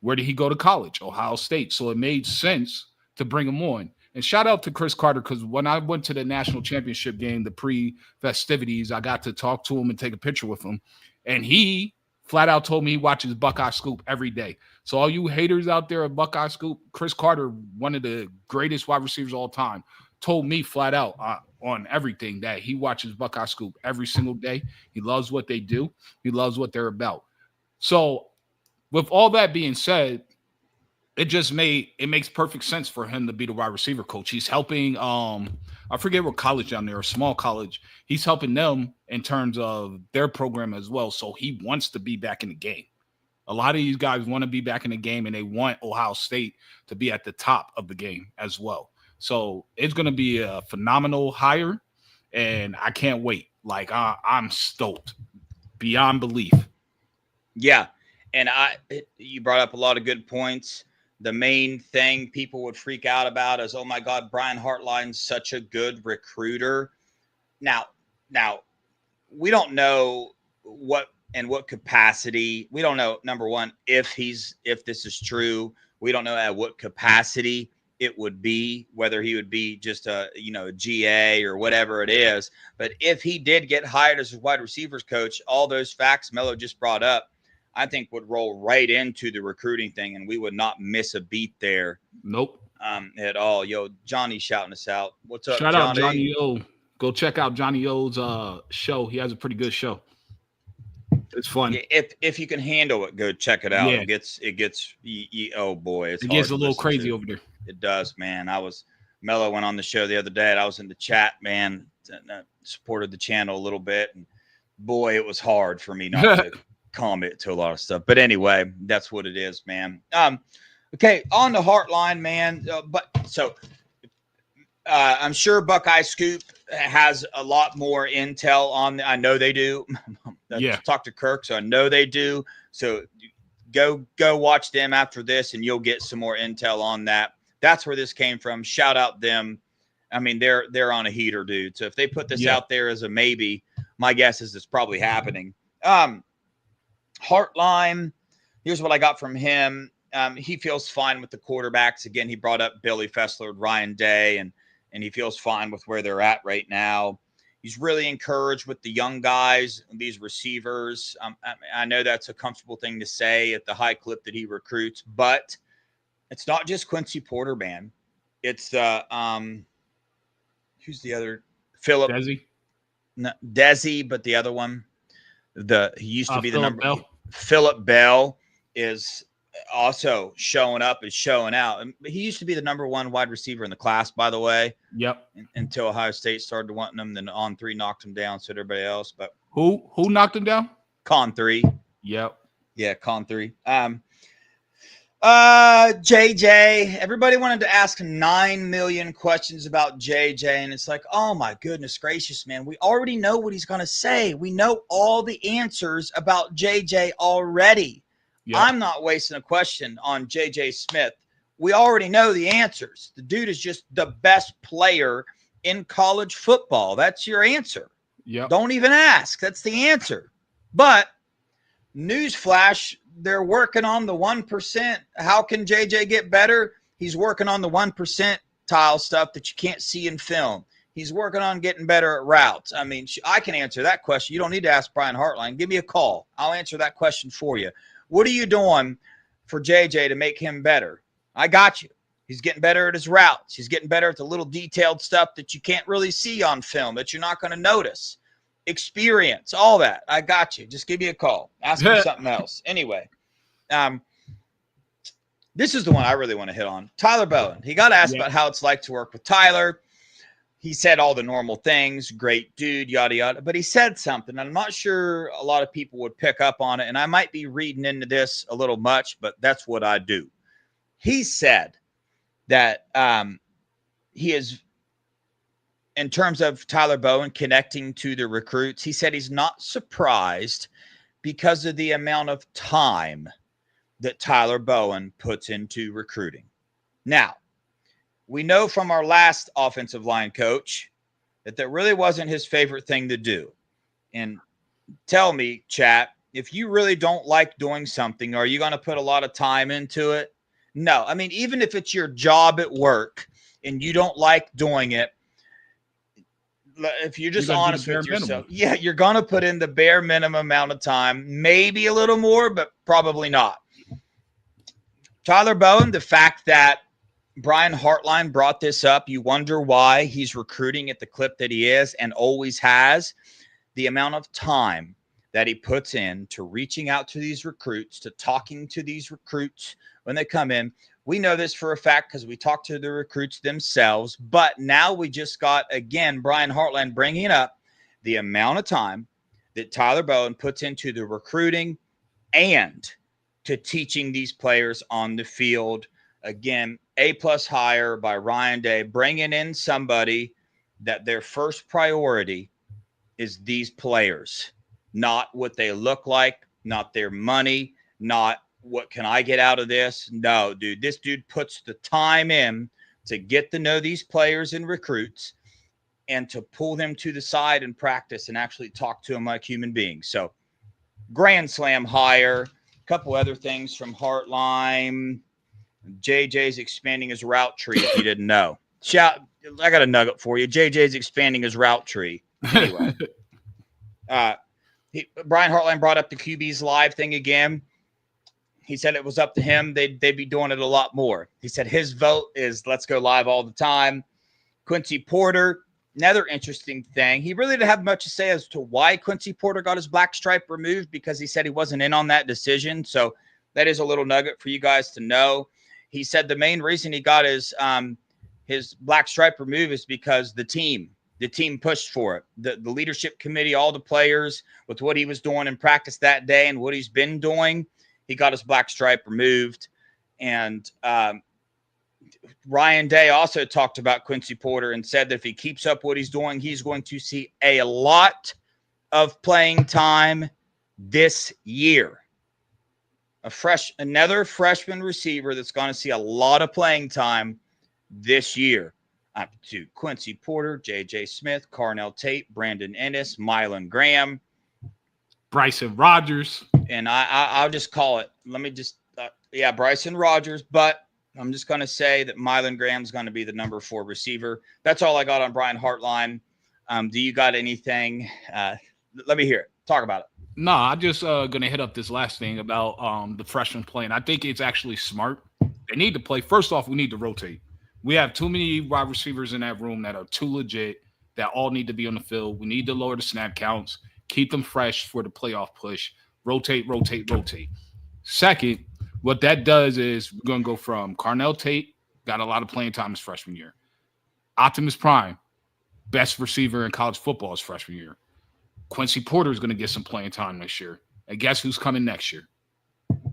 Where did he go to college? Ohio State. So it made sense to bring him on. And shout out to Chris Carter, because when I went to the national championship game, the pre-festivities, I got to talk to him and take a picture with him. And he flat out told me he watches Buckeye Scoop every day. So all you haters out there at Buckeye Scoop, Chris Carter, one of the greatest wide receivers of all time, told me flat out on everything that he watches Buckeye Scoop every single day. He loves what they do. He loves what they're about. So with all that being said, it makes perfect sense for him to be the wide receiver coach. He's helping, I forget what college down there, a small college. He's helping them in terms of their program as well. So he wants to be back in the game. A lot of these guys want to be back in the game, and they want Ohio State to be at the top of the game as well. So it's going to be a phenomenal hire, and I can't wait. Like, I'm stoked beyond belief. Yeah, and you brought up a lot of good points. The main thing people would freak out about is, oh my God, Brian Hartline's such a good recruiter. Now, we don't know what capacity. We don't know, number one, if this is true. We don't know at what capacity it would be, whether he would be just a GA or whatever it is. But if he did get hired as a wide receivers coach, all those facts Mello just brought up, I think would roll right into the recruiting thing, and we would not miss a beat there. Nope. At all. Yo, Johnny's shouting us out. What's up, Shout Johnny? out Johnny O. Go check out Johnny O's show. He has a pretty good show. It's fun. Yeah, if you can handle it, go check it out. Yeah. It gets oh boy, it gets a little crazy over there. It does, man. Mello went on the show the other day, and I was in the chat, man, supported the channel a little bit, and boy, it was hard for me not to comment to a lot of stuff. But anyway, that's what it is, man. Okay, on the Heartline, man. I'm sure Buckeye Scoop has a lot more intel on. I know they do. Yeah. Talk to Kirk, so I know they do. So go watch them after this, and you'll get some more intel on that. That's where this came from. Shout out them. I mean, they're on a heater, dude. So if they put this out there as a maybe, my guess is it's probably happening. Heartline, here's what I got from him. He feels fine with the quarterbacks. Again, he brought up Billy Fessler, Ryan Day, and he feels fine with where they're at right now. He's really encouraged with the young guys, these receivers. I know that's a comfortable thing to say at the high clip that he recruits, but it's not just Quincy Porter, man. It's who's the other? Philip Desi? No, Desi, but the other one. He used to be the number. Bell. Philip Bell is also showing up and showing out. He used to be the number one wide receiver in the class, by the way. Yep. Until Ohio State started wanting him, then On 3 knocked him down, so did everybody else. But who knocked him down? Con 3. Yep. Yeah, Con 3. JJ, everybody wanted to ask 9 million questions about JJ, and it's like, oh my goodness gracious, man, we already know what he's going to say. We know all the answers about JJ already. Yep. I'm not wasting a question on JJ Smith. We already know the answers. The dude is just the best player in college football. That's your answer. Yeah. Don't even ask. That's the answer. But newsflash, they're working on the 1%. How can JJ get better? He's working on the 1% stuff that you can't see in film. He's working on getting better at routes. I mean, I can answer that question. You don't need to ask Brian Hartline. Give me a call. I'll answer that question for you. What are you doing for JJ to make him better? I got you. He's getting better at his routes. He's getting better at the little detailed stuff that you can't really see on film, that you're not going to notice. Experience, all that. I got you. Just give me a call. Ask me something else. Anyway, This is the one I really want to hit on. Tyler Bowen. He got asked about how it's like to work with Tyler. He said all the normal things, great dude, yada, yada. But he said something. I'm not sure a lot of people would pick up on it. And I might be reading into this a little much, but that's what I do. He said that he is, in terms of Tyler Bowen connecting to the recruits, he said he's not surprised because of the amount of time that Tyler Bowen puts into recruiting. Now, we know from our last offensive line coach that really wasn't his favorite thing to do. And tell me, chat, if you really don't like doing something, are you going to put a lot of time into it? No. I mean, even if it's your job at work and you don't like doing it, if you're just honest with yourself, you're going to put in the bare minimum amount of time, maybe a little more, but probably not. Tyler Bowen, the fact that Brian Hartline brought this up, you wonder why he's recruiting at the clip that he is and always has. The amount of time that he puts in to reaching out to these recruits, to talking to these recruits when they come in. We know this for a fact because we talked to the recruits themselves. But now we just got, again, Brian Hartline bringing up the amount of time that Tyler Bowen puts into the recruiting and to teaching these players on the field. Again, A+ hire by Ryan Day, bringing in somebody that their first priority is these players, not what they look like, not their money, not what can I get out of this? No, dude, this dude puts the time in to get to know these players and recruits and to pull them to the side and practice and actually talk to them like human beings. So grand slam hire. A couple other things from Hartline. JJ's expanding his route tree, if you didn't know. I got a nugget for you. JJ's expanding his route tree. Anyway. Brian Hartline brought up the QB's live thing again. He said it was up to him. They'd be doing it a lot more. He said his vote is let's go live all the time. Quincy Porter, another interesting thing. He really didn't have much to say as to why Quincy Porter got his black stripe removed because he said he wasn't in on that decision. So that is a little nugget for you guys to know. He said the main reason he got his black stripe removed is because the team pushed for it. The leadership committee, all the players, with what he was doing in practice that day and what he's been doing, he got his black stripe removed. And Ryan Day also talked about Quincy Porter and said that if he keeps up what he's doing, he's going to see a lot of playing time this year. Another freshman receiver that's going to see a lot of playing time this year. Up to Quincy Porter, J.J. Smith, Carnell Tate, Brandon Ennis, Mylan Graham, Bryson Rogers. And I'll just call it. Let me just, Bryson Rogers. But I'm just going to say that Mylan Graham's going to be the number 4 receiver. That's all I got on Brian Hartline. Do you got anything? Let me hear it. Talk about it. No, I'm just going to hit up this last thing about the freshmen playing. I think it's actually smart. They need to play. First off, we need to rotate. We have too many wide receivers in that room that are too legit, that all need to be on the field. We need to lower the snap counts, keep them fresh for the playoff push, rotate. Second, what that does is we're going to go from Carnell Tate, got a lot of playing time his freshman year. Optimus Prime, best receiver in college football his freshman year. Quincy Porter is going to get some playing time this year. And guess who's coming next year?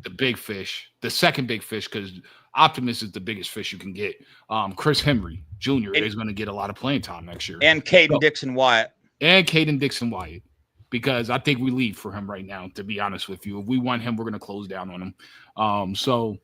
The big fish, the second big fish, because Optimus is the biggest fish you can get. Chris Henry Jr. is going to get a lot of playing time next year. And Caden Dixon Wyatt. Because I think we lead for him right now, to be honest with you. If we want him, we're going to close down on him. So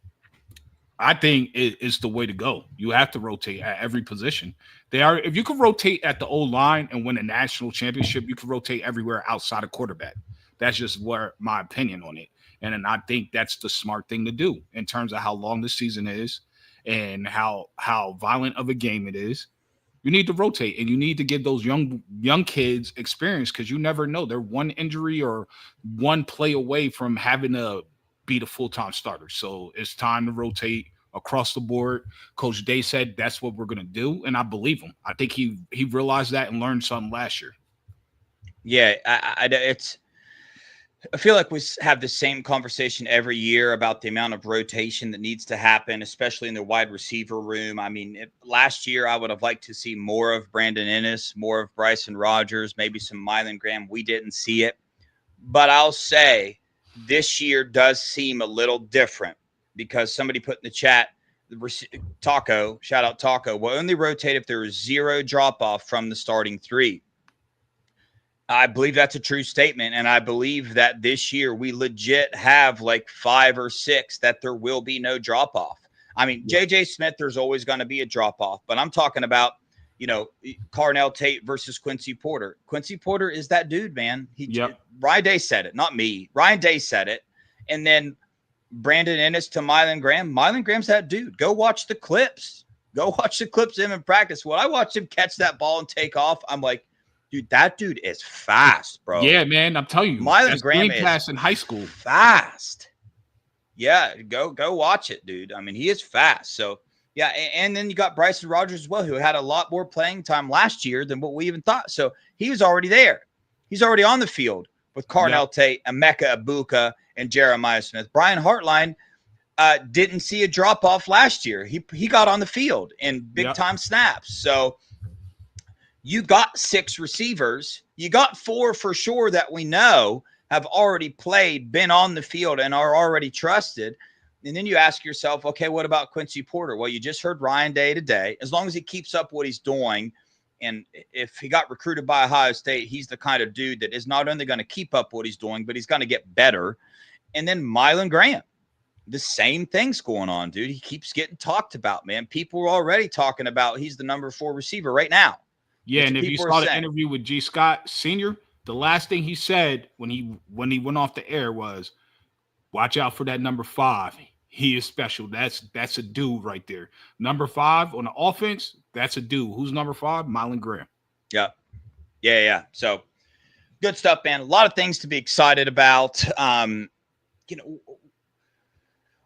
I think it's the way to go. You have to rotate at every position. If you can rotate at the O-line and win a national championship, you can rotate everywhere outside of quarterback. That's just my opinion on it. And I think that's the smart thing to do in terms of how long the season is and how violent of a game it is. You need to rotate and you need to give those young kids experience because you never know. They're one injury or one play away from having to be the full-time starter. So it's time to rotate across the board. Coach Day said that's what we're going to do, and I believe him. I think he realized that and learned something last year. Yeah, I feel like we have the same conversation every year about the amount of rotation that needs to happen, especially in the wide receiver room. I mean, last year I would have liked to see more of Brandon Ennis, more of Bryson Rogers, maybe some Mylan Graham. We didn't see it. But I'll say this year does seem a little different because somebody put in the chat, Taco, shout out Taco, will only rotate if there is zero drop off from the starting three. I believe that's a true statement. And I believe that this year we legit have like 5 or 6 that there will be no drop off. I mean, JJ Smith, there's always going to be a drop off, but I'm talking about, Carnell Tate versus Quincy Porter. Quincy Porter is that dude, man. Ryan Day said it, not me. Ryan Day said it. And then Brandon Ennis to Mylan Graham. Mylan Graham's that dude. Go watch the clips. Go watch the clips of him in practice. When I watched him catch that ball and take off, I'm like, dude, that dude is fast, bro. Yeah, man. I'm telling you. Mylan Graham is in high school. Fast. Yeah, go watch it, dude. I mean, he is fast. So, yeah, and then you got Bryson Rogers as well, who had a lot more playing time last year than what we even thought. So he was already there. He's already on the field with Carnell Tate, Emeka Ibuka, and Jeremiah Smith. Brian Hartline didn't see a drop-off last year. He got on the field in big-time snaps. So you got 6 receivers. You got 4 for sure that we know have already played, been on the field, and are already trusted. And then you ask yourself, okay, what about Quincy Porter? Well, you just heard Ryan Day today. As long as he keeps up what he's doing, and if he got recruited by Ohio State, he's the kind of dude that is not only going to keep up what he's doing, but he's going to get better. And then Mylan Graham, the same thing's going on, dude. He keeps getting talked about, man. People are already talking about he's the number 4 receiver right now. Yeah, and if you saw the interview with G. Scott Sr., the last thing he said when he went off the air was, watch out for that number 5. He is special. That's a dude right there. Number 5 on the offense, that's a dude. Who's number 5? Mylan Graham. Yeah. So good stuff, man. A lot of things to be excited about.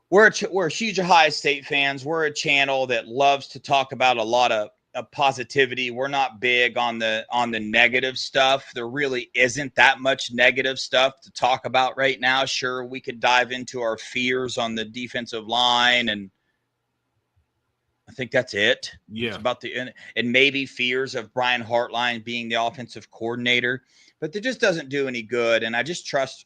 We're huge Ohio State fans. We're a channel that loves to talk about a lot of positivity. We're not big on the negative stuff. There really isn't that much negative stuff to talk about right now. Sure, we could dive into our fears on the defensive line, and I think that's it. Yeah, it's about and maybe fears of Brian Hartline being the offensive coordinator, but that just doesn't do any good. And I just trust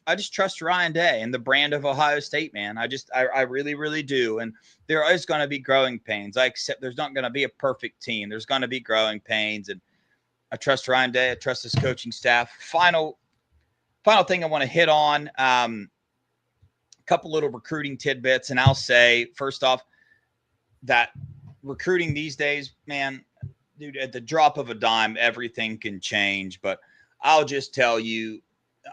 Ryan Day and the brand of Ohio State, man. I really, really do. And there is going to be growing pains. I accept there's not going to be a perfect team. There's going to be growing pains. And I trust Ryan Day. I trust his coaching staff. Final thing I want to hit on, a couple little recruiting tidbits. And I'll say, first off, that recruiting these days, man, dude, at the drop of a dime, everything can change. But I'll just tell you,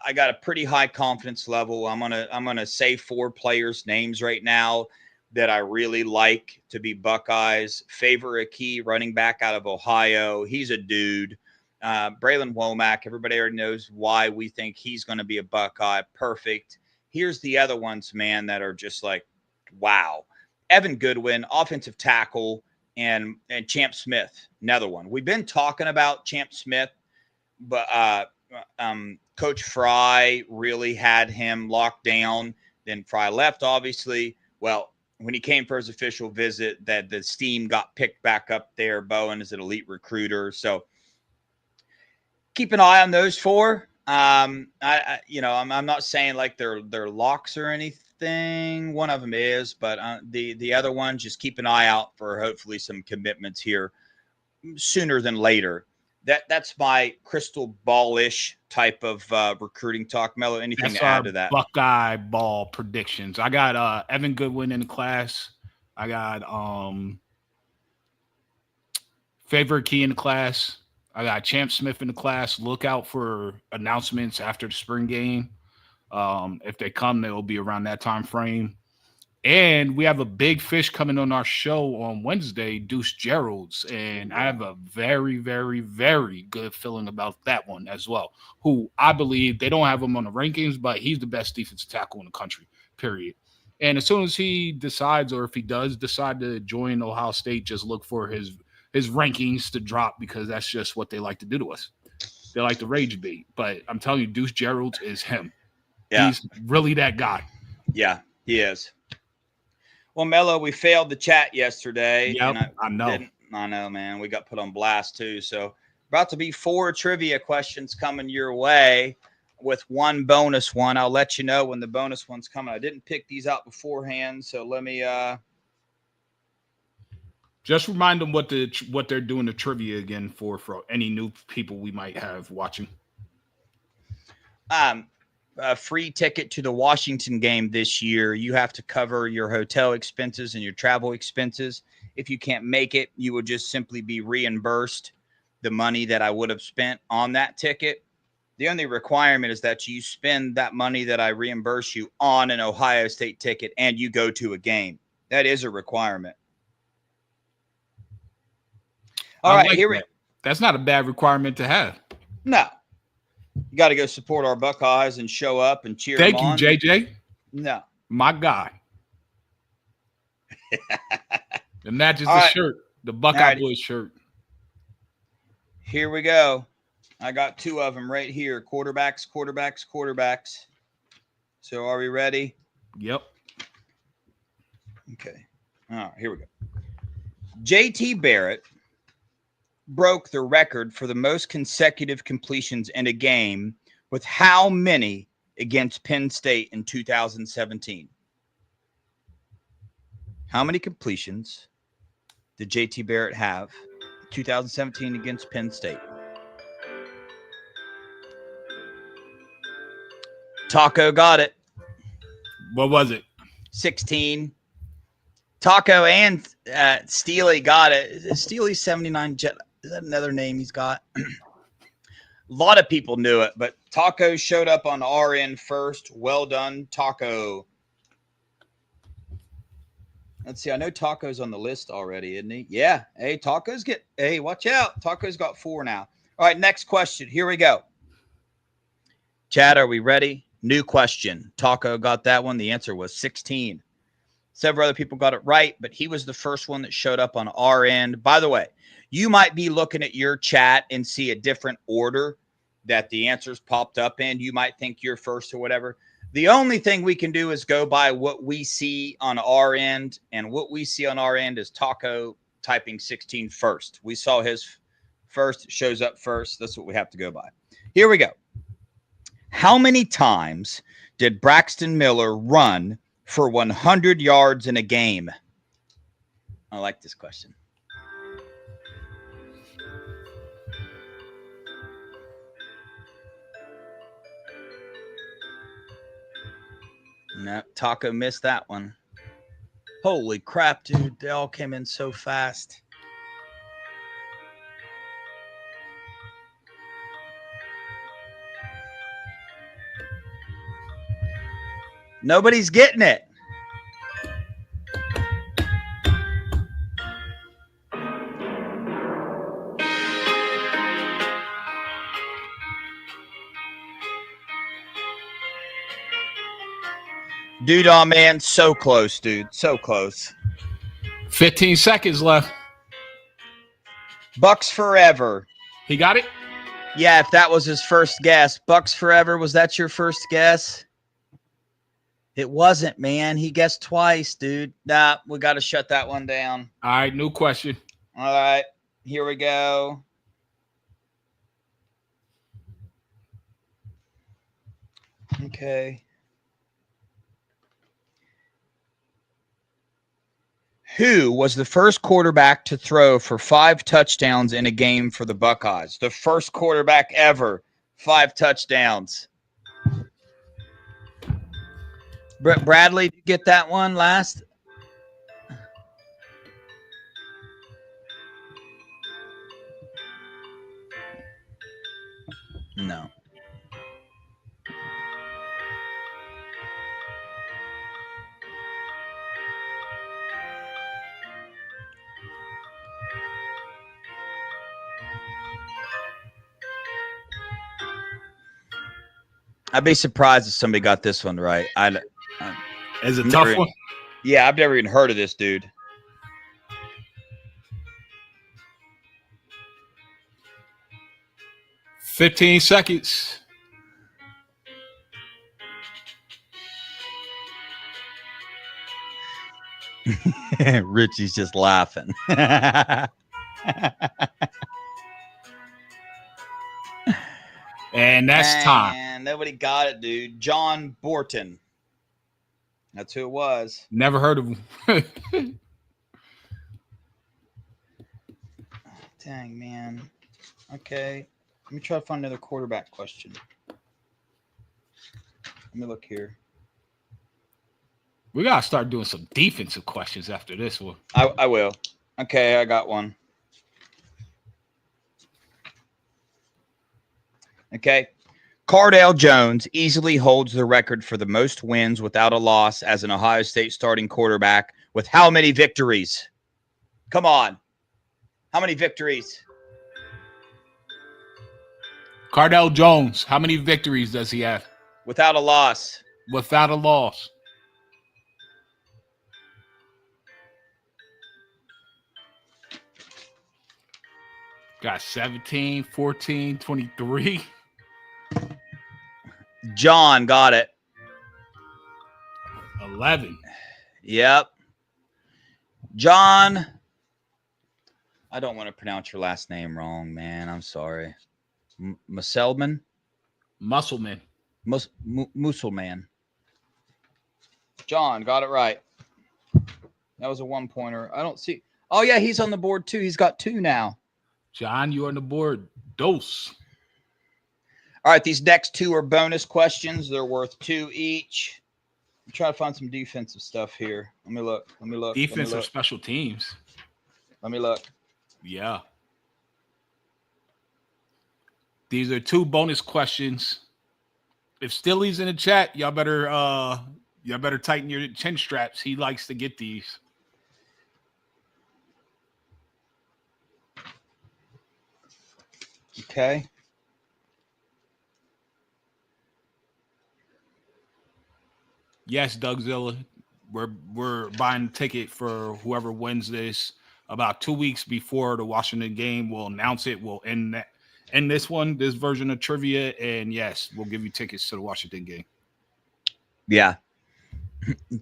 I got a pretty high confidence level. I'm gonna say 4 players' names right now that I really like to be Buckeyes. Favor Aki, running back out of Ohio. He's a dude. Braylon Womack, everybody already knows why we think he's going to be a Buckeye. Perfect. Here's the other ones, man, that are just like, wow. Evan Goodwin, offensive tackle, and Champ Smith, another one. We've been talking about Champ Smith, but Coach Fry really had him locked down. Then Fry left, obviously. Well, when he came for his official visit, that the steam got picked back up there. Bowen is an elite recruiter, so keep an eye on those 4. I'm not saying like they're locks or anything. One of them is, but the other one, just keep an eye out for hopefully some commitments here sooner than later. That's my crystal ball-ish type of recruiting talk. Mello, anything to add to that? Buckeye ball predictions. I got Evan Goodwin in the class. I got Favor Key in the class. I got Champ Smith in the class. Look out for announcements after the spring game. If they come, they'll be around that time frame. And we have a big fish coming on our show on Wednesday, Deuce Gerald's. And I have a very, very, very good feeling about that one as well, who I believe they don't have him on the rankings, but he's the best defensive tackle in the country, period. And as soon as he decides, or if he does decide to join Ohio State, just look for his rankings to drop, because that's just what they like to do to us. They like to rage bait. But I'm telling you, Deuce Gerald is him. Yeah. He's really that guy. Yeah, he is. Well, Mello, we failed the chat yesterday. Yep, And I know. I know, man. We got put on blast too. So about to be 4 trivia questions coming your way with one bonus one. I'll let you know when the bonus one's coming. I didn't pick these out beforehand, so let me Just remind them what they're doing the trivia again for any new people we might have watching. A free ticket to the Washington game this year. You have to cover your hotel expenses and your travel expenses. If you can't make it, you will just simply be reimbursed the money that I would have spent on that ticket. The only requirement is that you spend that money that I reimburse you on an Ohio State ticket and you go to a game. That is a requirement. All right, here we go. That's not a bad requirement to have. No. You got to go support our Buckeyes and show up and cheer them on. Thank you, JJ. No. My guy. It matches All the right. shirt, the Buckeye Boys shirt. Here we go. I got 2 of them right here. Quarterbacks. So are we ready? Yep. Okay. All right, here we go. JT Barrett broke the record for the most consecutive completions in a game with how many against Penn State in 2017? How many completions did JT Barrett have in 2017 against Penn State? Taco got it. What was it? 16. Taco and Steely got it. Steely 79 Jet. Is that another name he's got? A lot of people knew it, but Taco showed up on our end first. Well done, Taco. Let's see. I know Taco's on the list already, isn't he? Yeah. Hey, hey, watch out. Taco's got 4 now. All right, next question. Here we go. Chad, are we ready? New question. Taco got that one. The answer was 16. Several other people got it right, but he was the first one that showed up on our end. By the way, you might be looking at your chat and see a different order that the answers popped up in. You might think you're first or whatever. The only thing we can do is go by what we see on our end, and what we see on our end is Taco typing 16 first. We saw his first. It shows up first. That's what we have to go by. Here we go. How many times did Braxton Miller run for 100 yards in a game? I like this question. No, Taco missed that one. Holy crap, dude. They all came in so fast. Nobody's getting it. Dude, oh man, so close, dude. So close. 15 seconds left. Bucks Forever. He got it? Yeah, if that was his first guess. Bucks Forever, was that your first guess? It wasn't, man. He guessed twice, dude. Nah, we got to shut that one down. All right, new question. All right, here we go. Okay. Who was the first quarterback to throw for 5 touchdowns in a game for the Buckeyes? The first quarterback ever, 5 touchdowns. Bradley, did you get that one last? No. I'd be surprised if somebody got this one right. Is it a tough one? Yeah, I've never even heard of this dude. $15 seconds. Richie's just laughing. And that's time. And nobody got it, dude. John Borton. That's who it was. Never heard of him. Dang, man. Okay. Let me try to find another quarterback question. Let me look here. We got to start doing some defensive questions after this one. I will. Okay, I got one. Okay. Cardale Jones easily holds the record for the most wins without a loss as an Ohio State starting quarterback with how many victories? Come on. How many victories? Cardale Jones, how many victories does he have? Without a loss. Without a loss. Got 17, 14, 23. John got it. 11. Yep. John. I don't want to pronounce your last name wrong, man. I'm sorry. Musselman? Muscleman. Musselman. John got it right. That was a 1-pointer. I don't see. Oh, yeah, he's on the board, too. He's got 2 now. John, you on the board. Dose. All right, these next 2 are bonus questions. They're worth 2 each. I'm trying to find some defensive stuff here. Let me look. Defense or special teams? Let me look. Yeah. These are 2 bonus questions. If Stilly's in the chat, y'all better tighten your chin straps. He likes to get these. Okay. Yes, Dougzilla. We're buying a ticket for whoever wins this about 2 weeks before the Washington game. We'll announce it. We'll end this version of trivia, and yes, we'll give you tickets to the Washington game. Yeah.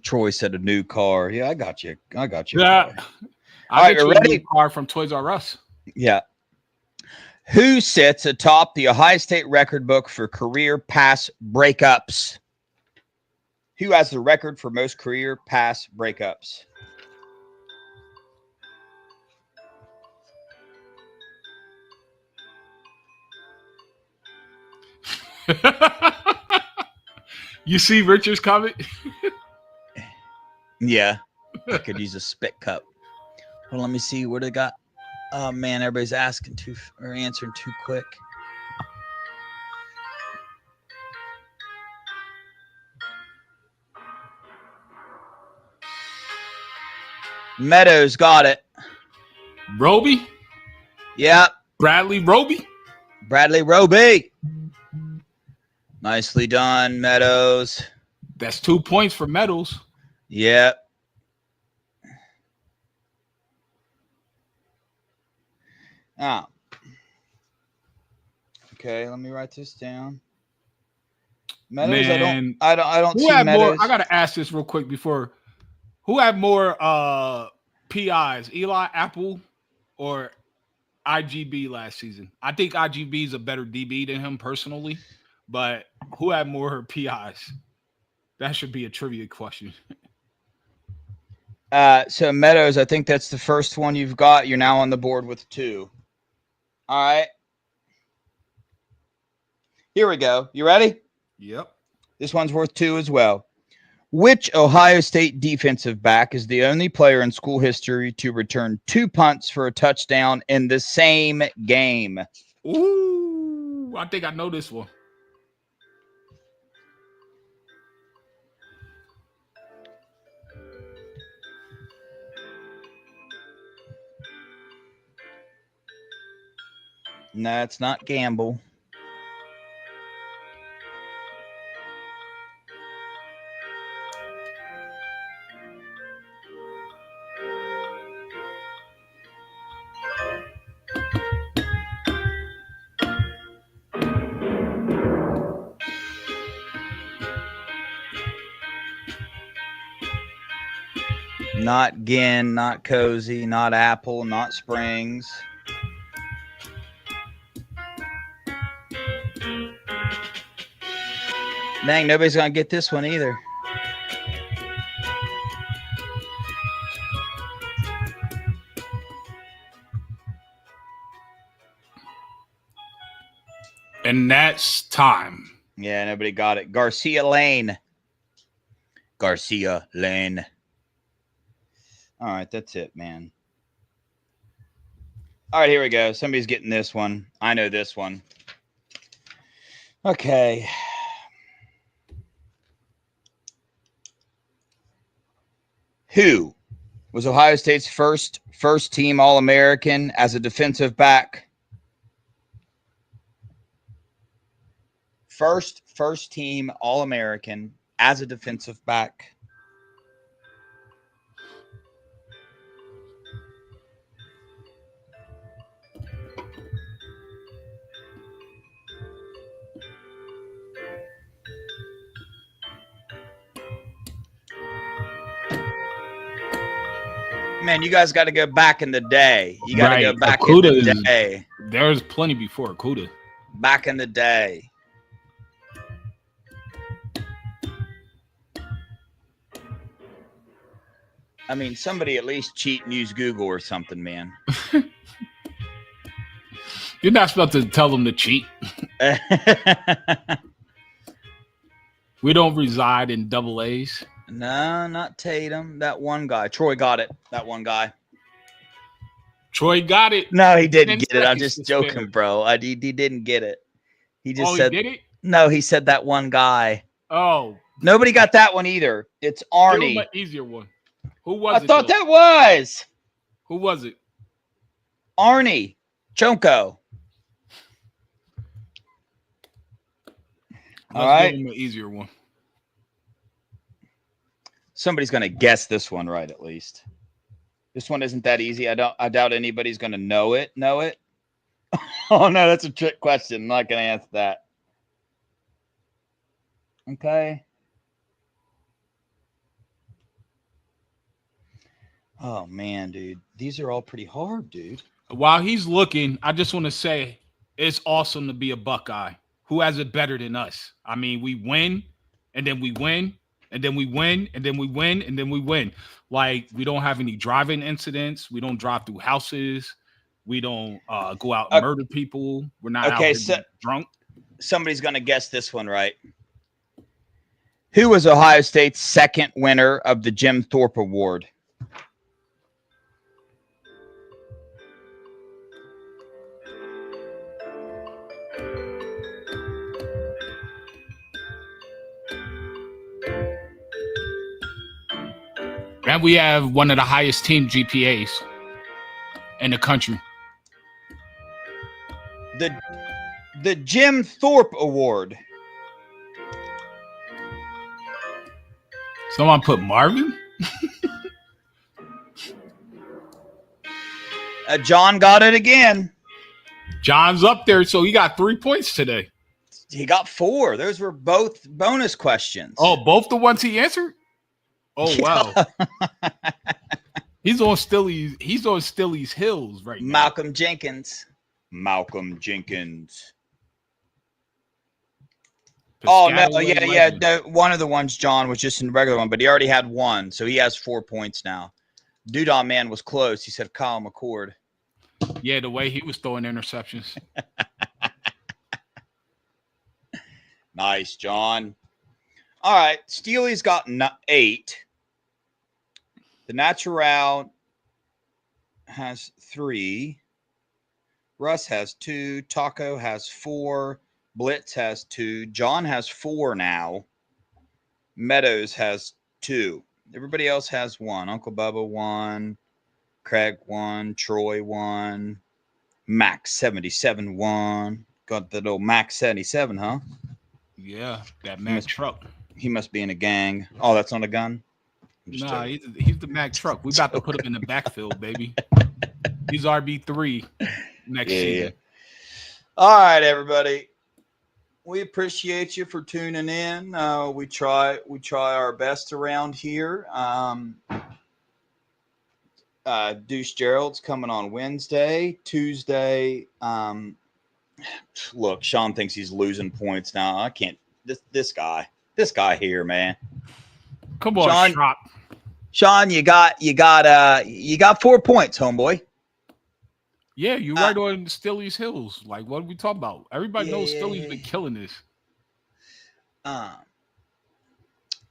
Troy said a new car. Yeah, I got you. Yeah. I got a new car from Toys R Us. Yeah. Who sits atop the Ohio State record book for career pass breakups? Who has the record for most career pass breakups? You see Richard's comment? Yeah. I could use a spit cup. Well, let me see what I got. Oh, man, everybody's answering too quick. Meadows got it. Roby? Yep. Bradley Roby? Bradley Roby. Nicely done, Meadows. That's 2 points for Meadows. Yep. Ah. Okay, let me write this down. Meadows, Man, I don't see had Meadows. More, I gotta ask this real quick before. Who had more PIs, Eli Apple or IGB last season? I think IGB is a better DB than him personally, but who had more PIs? That should be a trivia question. So Meadows, I think that's the first one you've got. You're now on the board with 2. All right. Here we go. You ready? Yep. This one's worth 2 as well. Which Ohio State defensive back is the only player in school history to return 2 punts for a touchdown in the same game? Ooh, I think I know this one. No, it's not Gamble. Not Ginn, not Cozy, not Apple, not Springs. Dang, nobody's going to get this one either. And that's time. Yeah, nobody got it. Garcia Lane. Garcia Lane. All right, that's it, man. All right, here we go. Somebody's getting this one. I know this one. Okay. Who was Ohio State's first team All-American as a defensive back? First team All-American as a defensive back. Man, you guys got to go back in the day. You got to go back in the day. There's plenty before Akuda. Back in the day. I mean, somebody at least cheat and use Google or something, man. You're not supposed to tell them to cheat. We don't reside in double A's. No, not Tatum. That one guy. Troy got it. That one guy. Troy got it. No, he didn't get it. I'm just joking, bro. He didn't get it. He just said. He did it? No, he said that one guy. Oh. Nobody got that one either. It's Arnie. Give him an easier one. Who was it? I thought that was. Who was it? Arnie. Chonko. All right. Give him an easier one. Somebody's going to guess this one right, at least. This one isn't that easy. I doubt anybody's going to know it. Oh, no, that's a trick question. I'm not going to answer that. Okay. Oh, man, dude. These are all pretty hard, dude. While he's looking, I just want to say it's awesome to be a Buckeye. Who has it better than us? I mean, we win, and then we win, and then we win, and then we win, and then we win. Like, we don't have any driving incidents. We don't drive through houses. We don't go out and murder people. We're not out drunk. Somebody's going to guess this one right. Who was Ohio State's second winner of the Jim Thorpe Award? And we have one of the highest team GPAs in the country. The Jim Thorpe Award. Someone put Marvin? John got it again. John's up there, so he got 3 points today. He got 4. Those were both bonus questions. Oh, both the ones he answered? Oh, wow. He's on Stilly's Hills right now. Malcolm Jenkins. Oh, no. Yeah. No, one of the ones, John, was just in the regular one, but he already had one, so he has 4 points now. Dudon Man was close. He said Kyle McCord. Yeah, the way he was throwing interceptions. Nice, John. All right. Steely's got 8. The Natural has 3. Russ has 2. Taco has 4. Blitz has 2. John has 4 now. Meadows has 2. Everybody else has 1. Uncle Bubba 1. Craig 1. Troy 1. Max 77 1. Got the little Max 77, huh? Yeah, that Mack truck. He must be in a gang. Oh, that's not a gun? Nah, he's the Mack truck. We about to put him in the backfield, baby. He's RB3 next season. All right, everybody. We appreciate you for tuning in. We try our best around here. Deuce Gerald's coming on Wednesday. Tuesday. Look, Sean thinks he's losing points now. I can't. This guy here, man. Come on, Sean, you got 4 points, homeboy. Yeah, you're right on Stilly's Hills. Like, what are we talking about? Everybody knows Stilly's been killing this.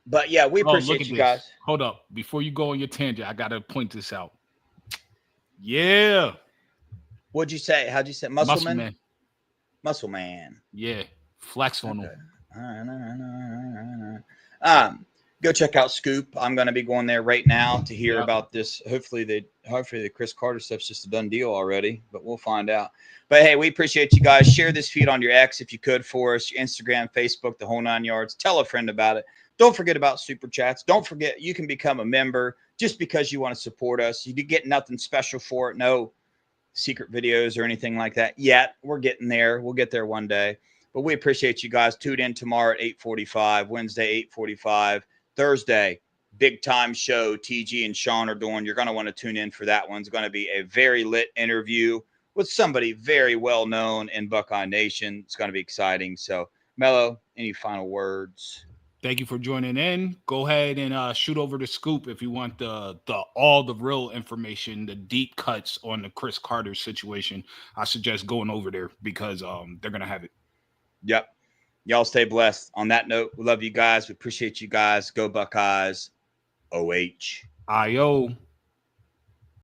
But yeah, we appreciate you guys. Hold up. Before you go on your tangent, I got to point this out. Yeah. What'd you say? How'd you say? Muscle Man? Muscle Man. Yeah. Flex on him. All right. Go check out Scoop. I'm going to be going there right now to hear about this. Hopefully the Chris Carter stuff's just a done deal already, but we'll find out. But hey, we appreciate you guys. Share this feed on your X if you could for us, your Instagram, Facebook, the whole 9 yards. Tell a friend about it. Don't forget about Super Chats. Don't forget you can become a member just because you want to support us. You get nothing special for it. No secret videos or anything like that yet. We're getting there. We'll get there one day. But we appreciate you guys. Tune in tomorrow at 8:45, Wednesday 8:45, Thursday, big time show TG and Sean are doing. You're going to want to tune in for that one. It's going to be a very lit interview with somebody very well known in Buckeye Nation. It's going to be exciting. So, Mello, any final words? Thank you for joining in. Go ahead and shoot over the Scoop if you want the all the real information, the deep cuts on the Chris Carter situation. I suggest going over there because they're gonna have it. Yep. Y'all stay blessed. On that note, we love you guys. We appreciate you guys. Go Buckeyes. OH. IO.